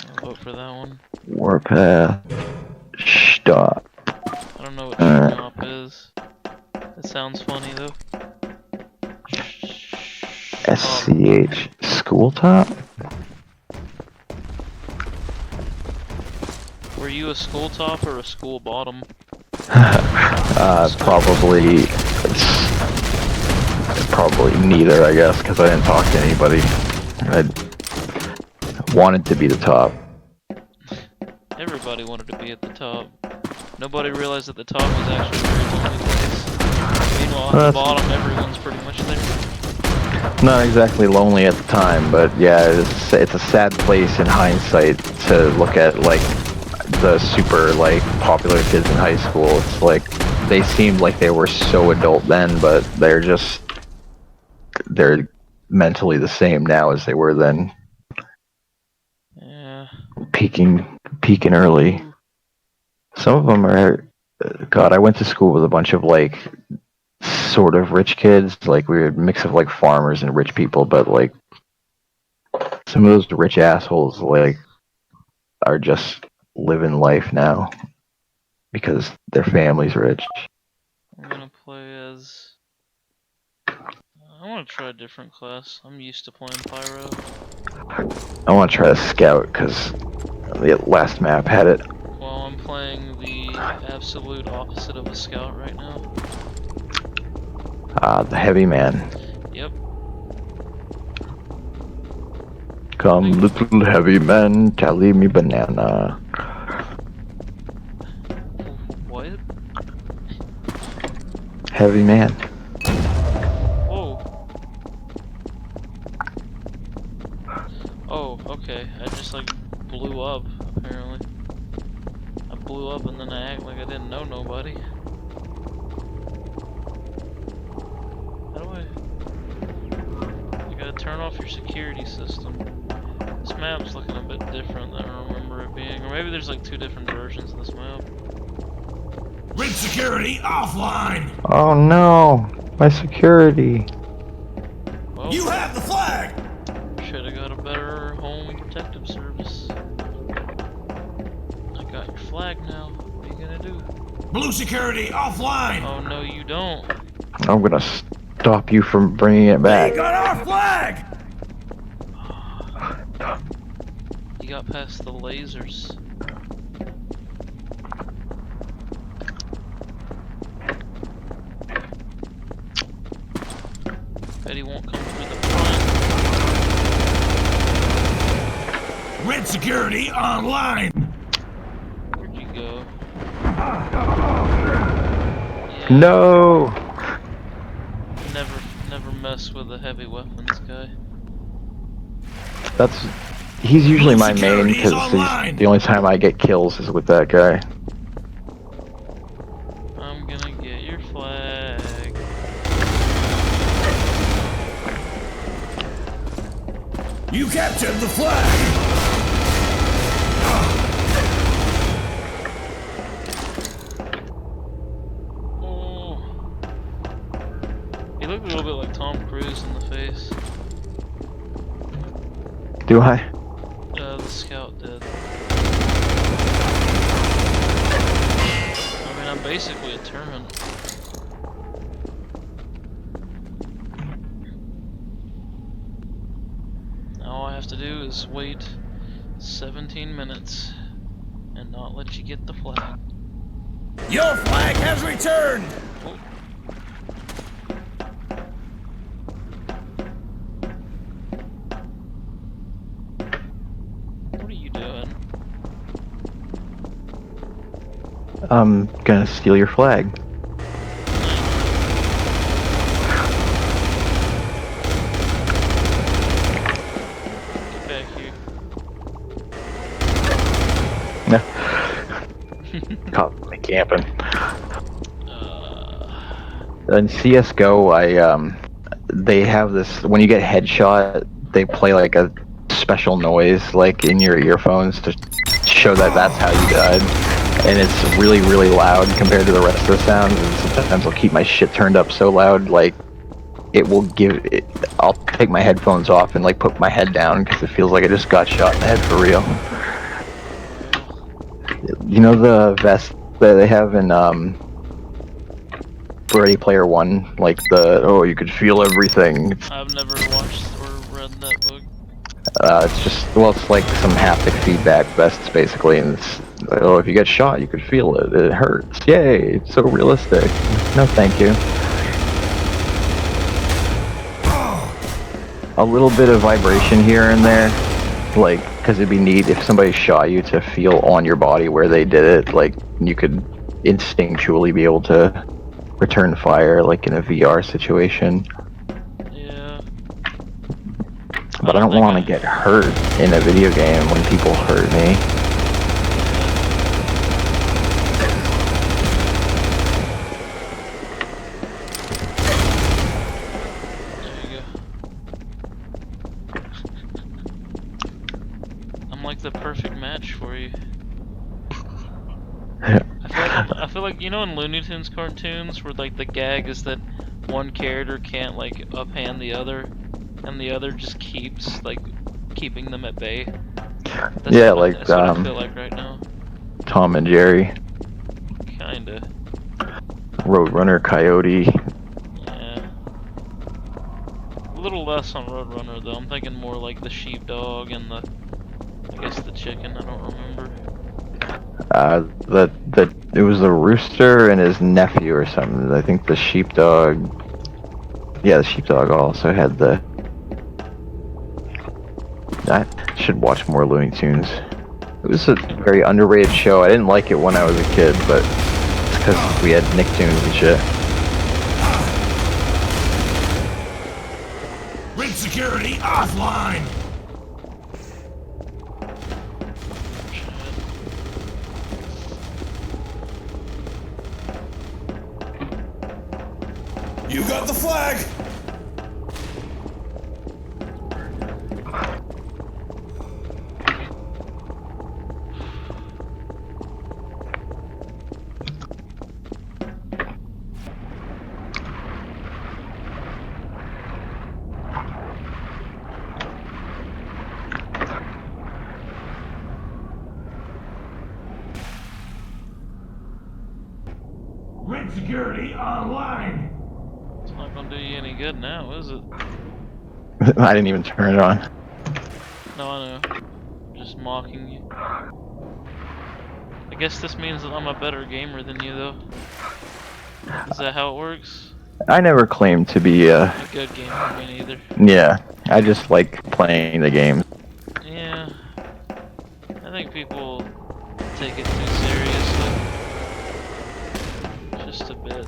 I'll vote for that one. Warpath. Stop. I don't know what Stop is. It sounds funny though. SCH school top? Were you a school top or a school bottom? Probably neither, I guess, because I didn't talk to anybody. I wanted to be the top. Everybody wanted to be at the top. Nobody realized that the top was actually a very lonely place. Meanwhile, at the bottom, everyone's pretty much there. Not exactly lonely at the time, but yeah, it's a sad place in hindsight to look at, like, the super, like, popular kids in high school. It's like, they seemed like they were so adult then, but they're mentally the same now as they were then. Yeah. Peaking early. Some of them are, God, I went to school with a bunch of, like, sort of rich kids. Like, we were a mix of, like, farmers and rich people, but, like, some of those rich assholes, like, are just living life now because their family's rich. I'm gonna play as... I want to try a different class. I'm used to playing Pyro. I want to try the Scout because the last map had it. Well, I'm playing the absolute opposite of a Scout right now. The Heavy Man. Yep. Come, little heavy man, tally me banana. What? Heavy Man. Whoa. Oh, okay. I just, like, blew up, apparently. I blew up and then I act like I didn't know nobody. How do I gotta turn off your security system. This map's looking a bit different than I remember it being. Or maybe there's like two different versions of this map. Red security offline! Oh no, my security. Well, You have the flag! should've got a better home protective service. I got your flag now. What are you gonna do? Blue security offline! Oh no, you don't. I'm gonna stop you from bringing it They back. got our flag! You got past the lasers. Bet he won't come through the front. Red security online! Where'd you go? Yeah, No! never mess with a heavy weapons guy. He's usually my main Security's because online. the only time I get kills is with that guy. I'm gonna get your flag. You captured the flag! Oh. He looked a little bit like Tom Cruise in the face. Do I? The scout did. I mean, I'm basically a Terran. Now all I have to do is wait 17 minutes and not let you get the flag. Your flag has returned! Oh. What are you doing? I'm gonna steal your flag. Get back here. Caught me camping. In CS:GO, they have this, when you get headshot, they play like a special noise, like in your earphones to show that that's how you died. And it's really, really loud compared to the rest of the sounds, and sometimes I'll keep my shit turned up so loud, like, I'll take my headphones off and like put my head down because it feels like I just got shot in the head for real. You know the vest that they have in Ready Player One, like you could feel everything. I've never watched or read that book. It's just, well, it's like some haptic feedback vests basically, and it's, if you get shot, you could feel it. It hurts. Yay! It's so realistic. No, thank you. A little bit of vibration here and there, like, because it'd be neat if somebody shot you to feel on your body where they did it. Like, you could instinctually be able to return fire, like in a VR situation. Yeah. But I don't want to get hurt in a video game when people hurt me. There you go. I'm like the perfect match for you. I feel like, you know, in Looney Tunes cartoons where like the gag is that one character can't like uphand the other, and the other just keeps like keeping them at bay. That's Yeah, what like that's what I feel like right now. Tom and Jerry, Kinda. Roadrunner, Coyote. Yeah. A little less on Roadrunner though. I'm thinking more like the sheepdog and the, I guess the chicken. I don't remember. It was the rooster and his nephew or something. I think the sheepdog. Yeah, the sheepdog also had the. I should watch more Looney Tunes. It was a very underrated show. I didn't like it when I was a kid, but it's because we had Nicktoons and shit. Ring security offline! You got the flag! Ring security online! It's not gonna do you any good now, is it? I didn't even turn it on. No, I know. I'm just mocking you. I guess this means that I'm a better gamer than you, though. Is that how it works? I never claimed to be A good gamer, me neither. Yeah, I just like playing the game. Yeah. I think people take it too seriously. Just a bit.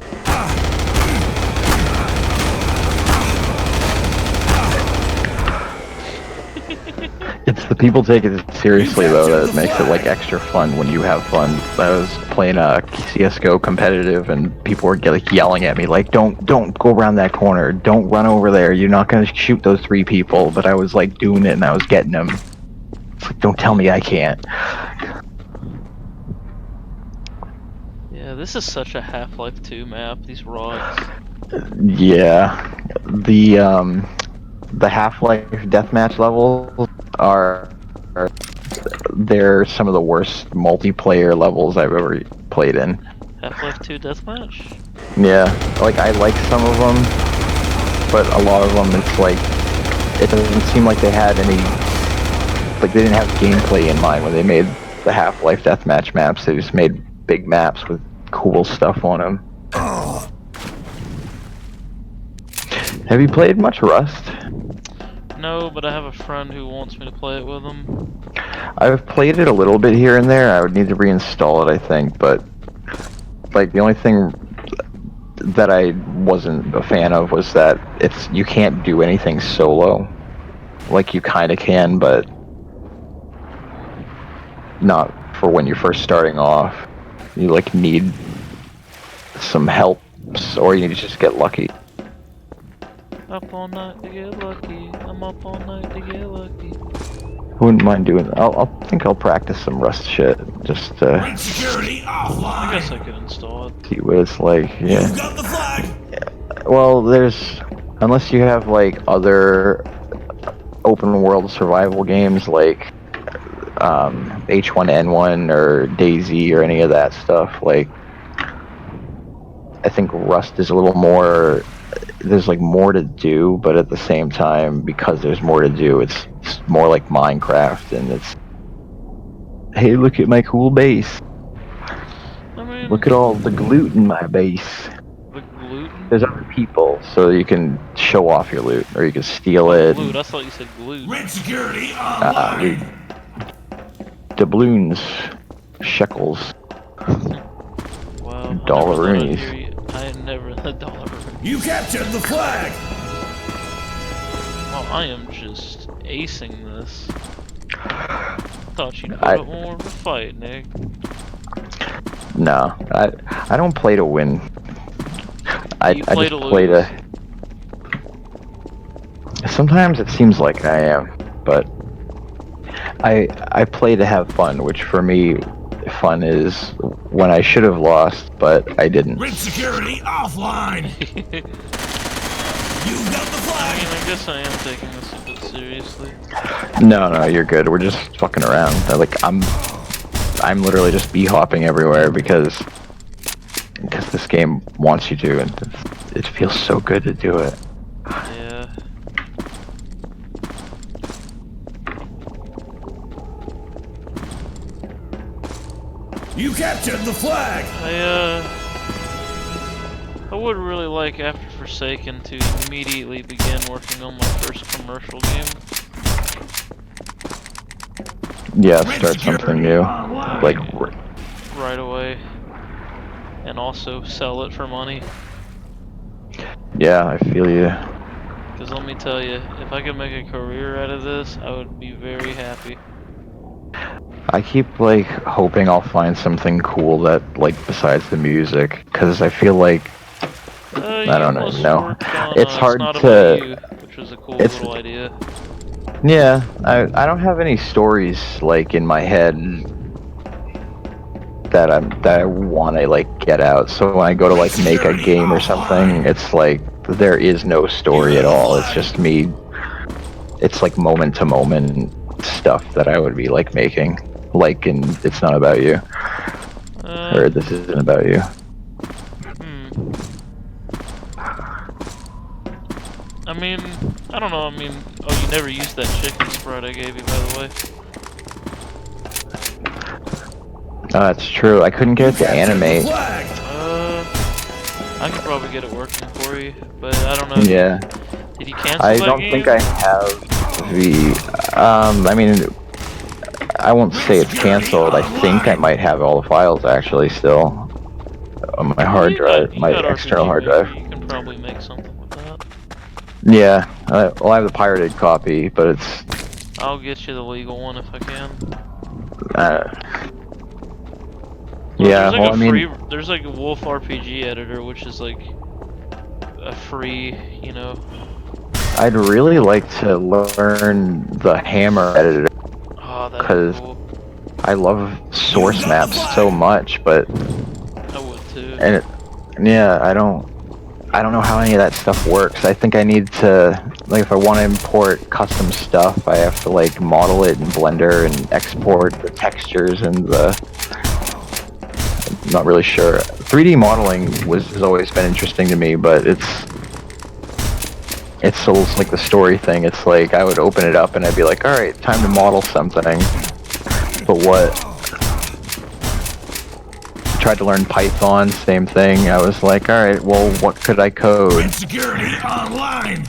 It's the people take it seriously though that makes it like extra fun when you have fun. I was playing a CS:GO competitive and people were like yelling at me like, don't go around that corner, don't run over there, you're not gonna shoot those 3 people. But I was like doing it and I was getting them. It's like, don't tell me I can't. Yeah, this is such a Half-Life 2 map, these rocks. Yeah, the Half-Life deathmatch levels they're some of the worst multiplayer levels I've ever played in. Half-Life 2 deathmatch? Yeah, like I like some of them, but a lot of them it's like it doesn't seem like they had any, like they didn't have gameplay in mind when they made the Half-Life deathmatch maps. They just made big maps with cool stuff on them. Have you played much Rust? No, but I have a friend who wants me to play it with him. I've played it a little bit here and there. I would need to reinstall it, I think, but like the only thing that I wasn't a fan of was that you can't do anything solo. Like you kind of can, but not for when you're first starting off. You like need some help, or you need to just get lucky. Up all night to get lucky. I'm up all night to get lucky. Wouldn't mind doing that. I think I'll practice some Rust shit just to Ring security offline! I guess I could install it. see what it's like. Yeah. You got the flag! Well, unless you have like other open world survival games like H1N1 or DayZ or any of that stuff, like I think Rust is a little more. There's like more to do, but at the same time, because there's more to do, it's more like Minecraft, and it's. Hey, look at my cool base. I mean, Look at all the loot in my base. the gluten. There's other people, so you can show off your loot, or you can steal it. Glute. I thought you said glute. Rent security Loot. online. Doubloons, shekels, Wow. Dollaroonies. I never the dollar. You captured the flag. Oh, I am just acing this. Thought you'd put I- up more of a fight, Nick. No, I don't play to win. I You play just to play lose. to. Sometimes it seems like I am, but I play to have fun, which for me, fun is when I should have lost, but I didn't. Rent security offline. You got the I flag. mean, I guess I am taking this a bit seriously. No, you're good. We're just fucking around. Like I'm literally just bee-hopping everywhere because this game wants you to, and it feels so good to do it. Yeah. You captured the flag. I would really like after Forsaken to immediately begin working on my first commercial game. Yeah, Rent start something security new. online. Like, Right away. And also sell it for money. yeah, I feel you. Because let me tell you, if I could make a career out of this, I would be very happy. I keep like hoping I'll find something cool that like besides the music, because I feel like You I don't almost know. worked on, It's hard Not to- About You, which was a cool it's- little idea. yeah, I don't have any stories like in my head that I want to like get out. So when I go to like make a game or something, it's like there is no story at all. It's just me. It's like moment to moment stuff that I would be like making, like in It's Not About You, or This Isn't About You. I mean, I don't know, oh, you never used that chicken sprite I gave you, by the way. That's true. I couldn't get it to animate. Flag. I could probably get it working for you, but I don't know. Yeah, Did you cancel I that don't game? think I have the. I mean, I won't say it's canceled. I think I might have all the files actually still on my hard drive, my external hard drive. You can probably make something with that. Yeah, well, I have the pirated copy, but it's. I'll get you the legal one if I can. Yeah, there's like well, I mean, there's like a Wolf RPG editor, which is like a free, you know. I'd really like to learn the Hammer editor Oh, that'd because be cool. I love source maps so much, but I would too. and yeah, I don't know how any of that stuff works. I think I need to, like, if I want to import custom stuff, I have to like model it in Blender and export the textures and the. I'm not really sure. 3D modeling has always been interesting to me, but it's almost like the story thing. It's like I would open it up and I'd be like, all right, time to model something. But what? Tried to learn Python, same thing. I was like, all right, well, what could I code? Rent security online.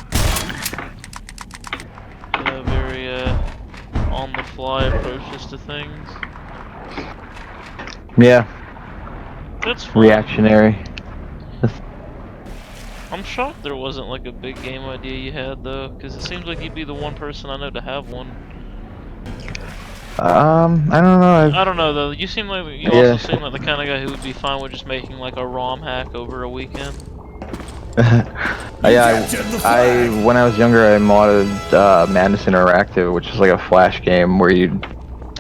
Very on-the-fly approaches to things. Yeah, That's fun. reactionary. I'm shocked there wasn't like a big game idea you had though, because it seems like you'd be the one person I know to have one. I don't know. I don't know though. You seem like also seem like the kind of guy who would be fine with just making like a ROM hack over a weekend. Yeah, when I was younger, I modded Madness Interactive, which is like a flash game where you'd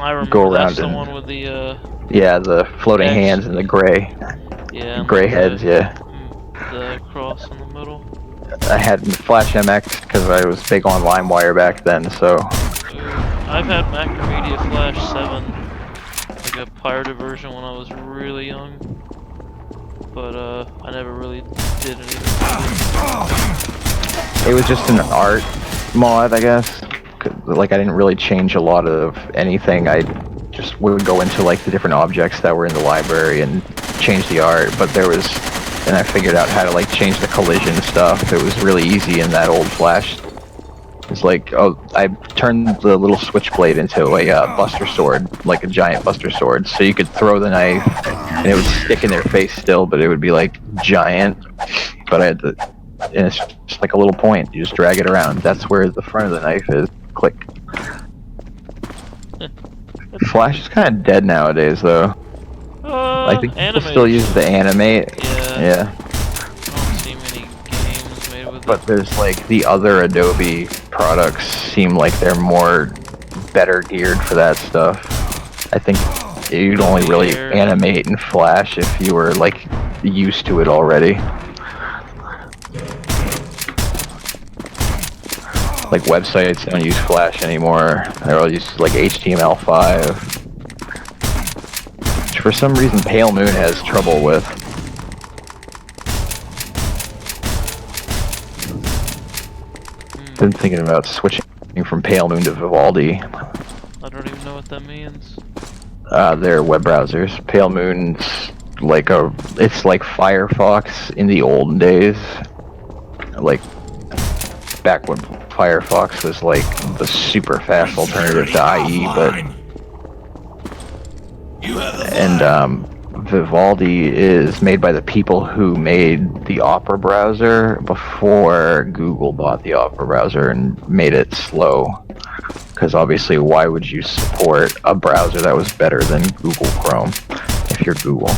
I remember go around that's the and one with the the floating Edge. hands and the gray yeah, and gray like heads. Yeah, the cross in the middle. I had Flash MX because I was big on LimeWire back then. So I've had Macromedia Flash 7, like a pirated version when I was really young. but I never really did anything with It was just an art mod, I guess. Like I didn't really change a lot of anything. I just would go into like the different objects that were in the library and change the art. But there was, and I figured out how to like change the collision stuff. It was really easy in that old Flash. It's like, oh, I turned the little switchblade into a buster sword, like a giant buster sword. So you could throw the knife, and it would stick in their face still, but it would be like giant. But I had to, and it's just like a little point. You just drag it around. That's where the front of the knife is. Click. Flash is kind of dead nowadays, though. I think people still use the animate. Yeah. I don't see many games made with But it. there's like the other Adobe products seem like they're more better geared for that stuff. I think you'd only really animate in Flash if you were like used to it already. Like websites don't use Flash anymore. They all use like HTML5. Which for some reason Pale Moon has trouble with. Been thinking about switching from Pale Moon to Vivaldi. I don't even know what that means. They're web browsers. Pale Moon's like it's like Firefox in the olden days. Like back when Firefox was like the super fast alternative to IE, and Vivaldi is made by the people who made the Opera browser before Google bought the Opera browser and made it slow. Because obviously, why would you support a browser that was better than Google Chrome if you're Google?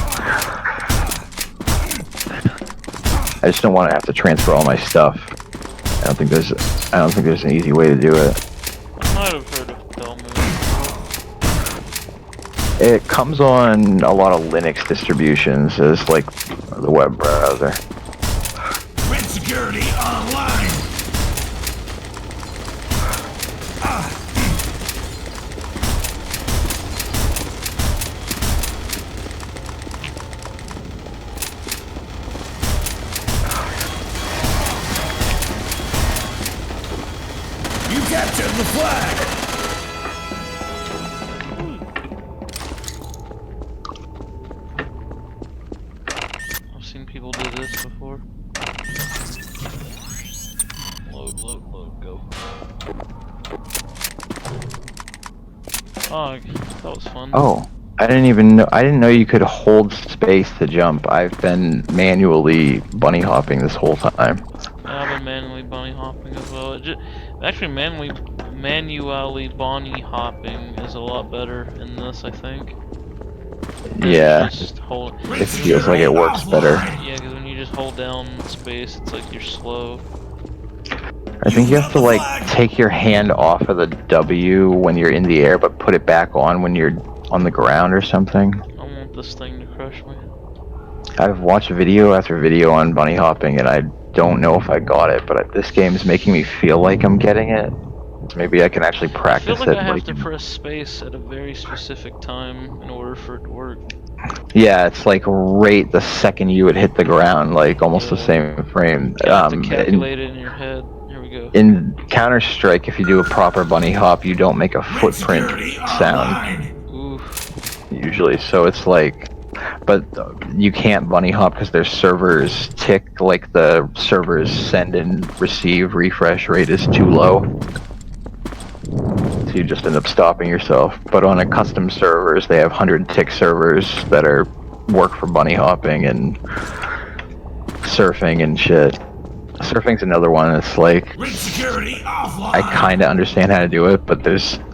I just don't want to have to transfer all my stuff. I don't think there's an easy way to do it. I might have heard of Pale Moon. It comes on a lot of Linux distributions as like the web browser. Red security online. You captured the flag. I've seen people do this before. Load, go. Oh, that was fun. Oh, I didn't know you could hold space to jump. I've been manually bunny hopping this whole time. Yeah, I've been manually bunny hopping as well. Actually, manually bunny hopping is a lot better in this, I think. Yeah, Just hold. it feels like it works better. Yeah, because when you just hold down space, it's like you're slow. I think you have to like take your hand off of the W when you're in the air, but put it back on when you're on the ground or something. I want this thing to crush me. I've watched video after video on bunny hopping, and I don't know if I got it, but this game is making me feel like I'm getting it. So maybe I can actually I practice feel like it. I have to press space at a very specific time in order for it to work. Yeah, it's like right the second you would hit the ground, like almost the same frame. You have to calculate it in your head. Here we go. In Counter-Strike, if you do a proper bunny hop, you don't make a footprint sound, Oof. usually. So it's like, but you can't bunny hop because their servers tick, like the servers send and receive refresh rate is too low. So you just end up stopping yourself. But on a custom servers, they have 100 tick servers that work for bunny hopping and surfing and shit. Surfing's another one. It's like I kind of understand how to do it, but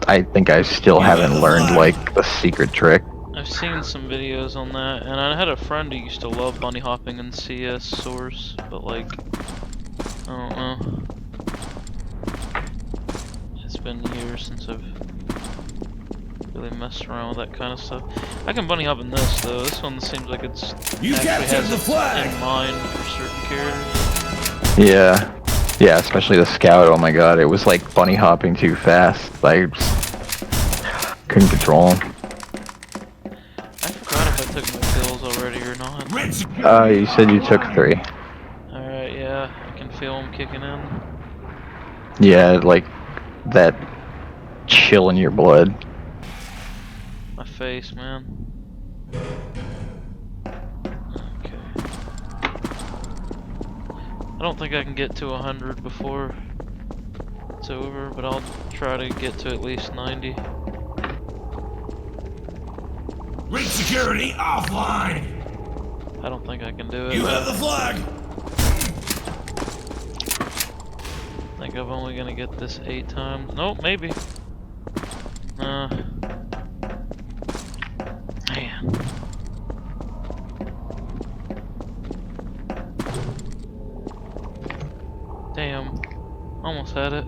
I think I still haven't learned like the secret trick. I've seen some videos on that, and I had a friend who used to love bunny hopping in CS Source, but like, I don't know. It's been years since I've really messed around with that kind of stuff. I can bunny hop in this though. This one seems like it's You actually captured has the it flag. in mind for certain characters. Yeah, especially the scout. Oh my god, it was like bunny hopping too fast. I couldn't control him. I forgot if I took my pills already or not. Red You said you took 3. Alright, yeah, I can feel them kicking in. Yeah, like that chill in your blood. My face, man. Okay. I don't think I can get to 100 before it's over, but I'll try to get to at least 90. Red security offline. I don't think I can do it. You have the flag. I think I'm only gonna get this 8 times. Nope, maybe. Man. Damn. Almost had it.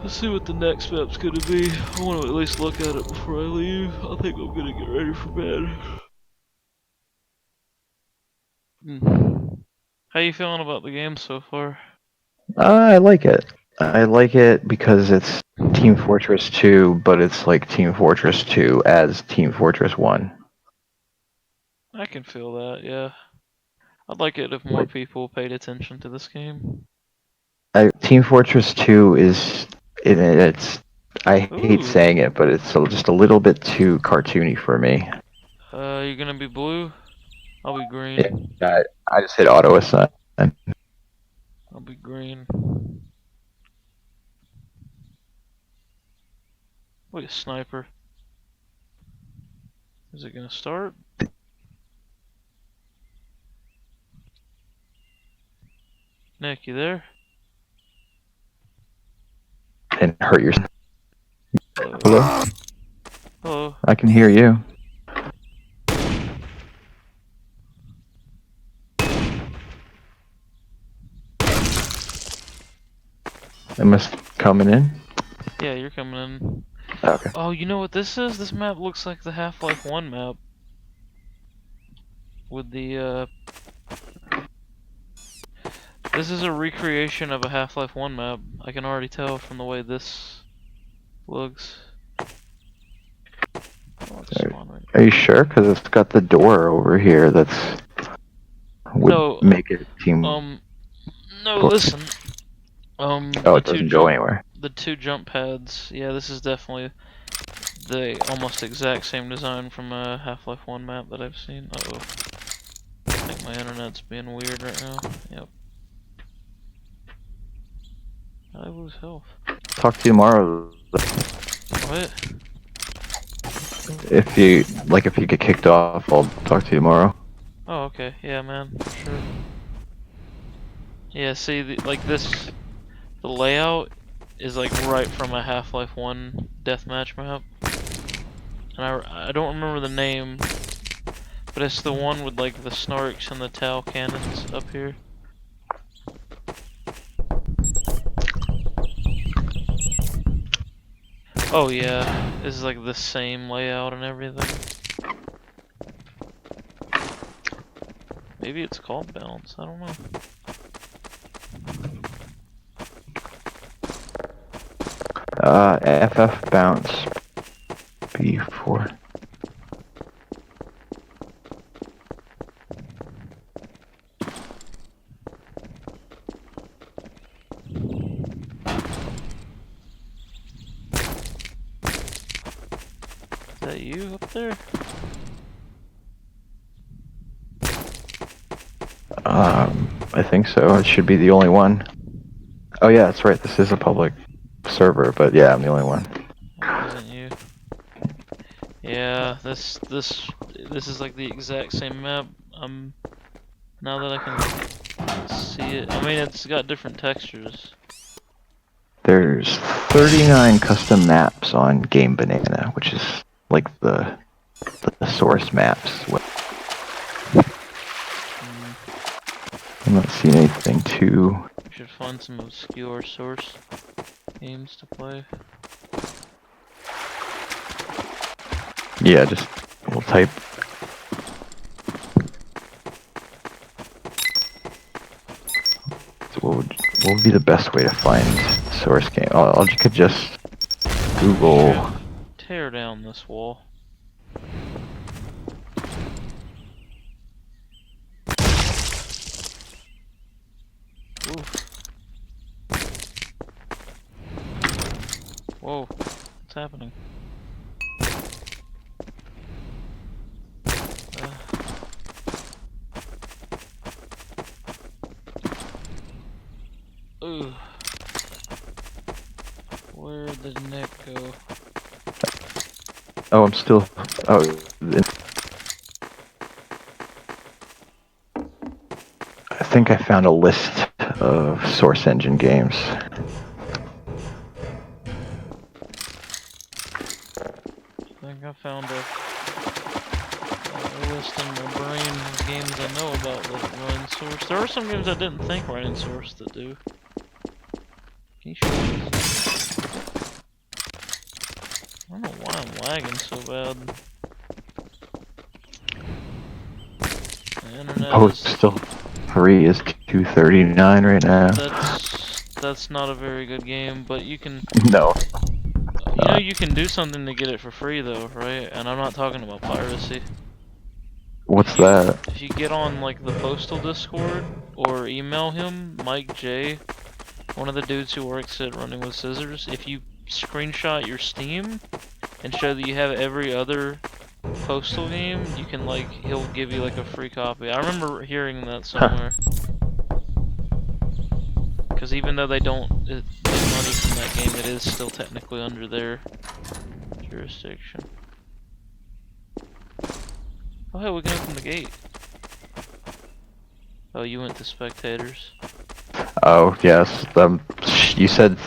Let's see what the next map's gonna be. I want to at least look at it before I leave. I think I'm gonna get ready for bed. How you feeling about the game so far? I like it. I like it because it's Team Fortress 2, but it's like Team Fortress 2 as Team Fortress 1. I can feel that, yeah. I'd like it if more people paid attention to this game. Team Fortress 2 is it's I hate Ooh. saying it, but it's just a little bit too cartoony for me. You're gonna be blue? I'll be green. Yeah, I just hit auto assign. I'll be green. Wait, a sniper. Is it gonna start? Nick, you there? And hurt yourself. Hello? Hello? Hello? I can hear you. Am I coming in? Yeah, you're coming in. Okay. Oh, you know what this is? This map looks like the Half-Life 1 map. With the, This is a recreation of a Half-Life 1 map. I can already tell from the way this looks. Oh, it's spawn right. Are you sure? Because it's got the door over here that's would make it Team. No, listen. Oh, the it doesn't go anywhere. The 2 jump pads. Yeah, this is definitely the almost exact same design from a Half-Life 1 map that I've seen. Uh-oh. I think my internet's being weird right now. Yep. I lose health. Talk to you tomorrow. What? If you get kicked off, I'll talk to you tomorrow. Oh, okay. Yeah, man. For sure. Yeah, see, like this, the layout is like right from a Half-Life 1 deathmatch map. And I don't remember the name, but it's the one with like the snarks and the tau cannons up here. Oh yeah, this is like the same layout and everything. Maybe it's called Bounce, I don't know. FF Bounce B4. Is that you up there? I think so. It should be the only one. Oh yeah, that's right. This is a public server, but yeah, I'm the only one. That wasn't you. Yeah, this is like the exact same map. Now that I can see it, I mean it's got different textures. There's 39 custom maps on Game Banana, which is like the source maps. I'm not seeing anything too. We should find some obscure source games to play. Yeah, just we'll type. So what would be the best way to find source game? Oh, you could just Google. Should. Tear down this wall. Oof. Whoa, what's happening? Ooh. Where'd the neck go? Oh, I'm still. Oh, I think I found a list of Source Engine games. I think I found a list in my brain of games I know about that run Source. There are some games I didn't think ran in Source that do. Can you show me? I don't know why I'm lagging so bad. The internet Oh, is... still 3 is 239 right now. That's not a very good game, but you can... No. You know you can do something to get it for free though, right? And I'm not talking about piracy. What's that? If you get on like the Postal Discord or email him, Mike J, one of the dudes who works at Running with Scissors, if you screenshot your Steam and show that you have every other Postal game, you can like, he'll give you like a free copy. I remember hearing that somewhere. Because even though they don't make money from that game, it is still technically under their jurisdiction. Oh hey, we can open the gate. Oh, you went to spectators. Oh, yes. You said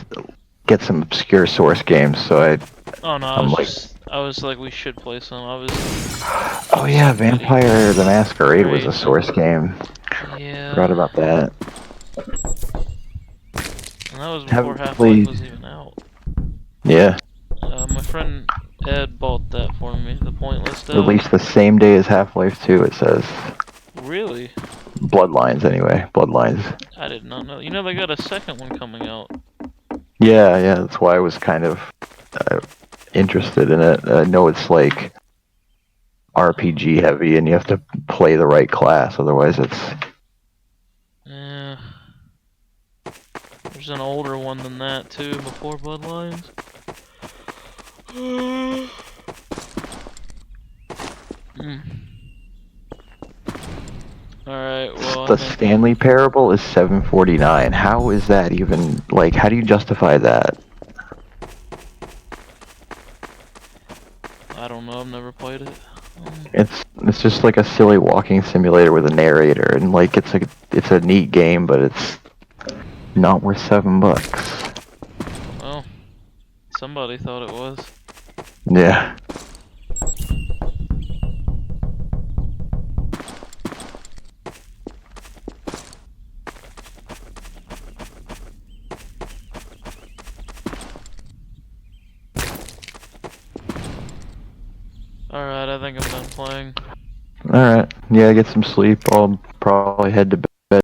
get some obscure Source games, so Oh no, I was like, we should play some. Oh yeah, Vampire the Masquerade was a Great. Source game. Yeah. Forgot about that. And that was before Haven't Half-Life played- was even out. Yeah. My friend Ed bought that for me, the Pointless Dev. Released the same day as Half-Life 2, it says. Really? Bloodlines, anyway. Bloodlines. I did not know. You know, they got a second one coming out. Yeah, that's why I was kind of interested in it. I know it's like RPG heavy and you have to play the right class, otherwise it's... Yeah. There's an older one than that too, before Bloodlines. Alright, well, The Stanley Parable is $7.49. How is that even, like, how do you justify that? I don't know, I've never played it. It's just like a silly walking simulator with a narrator, and like it's a neat game, but it's not worth $7. Well, somebody thought it was. Yeah. Alright, I think I'm done playing. Alright. Yeah, get some sleep. I'll probably head to bed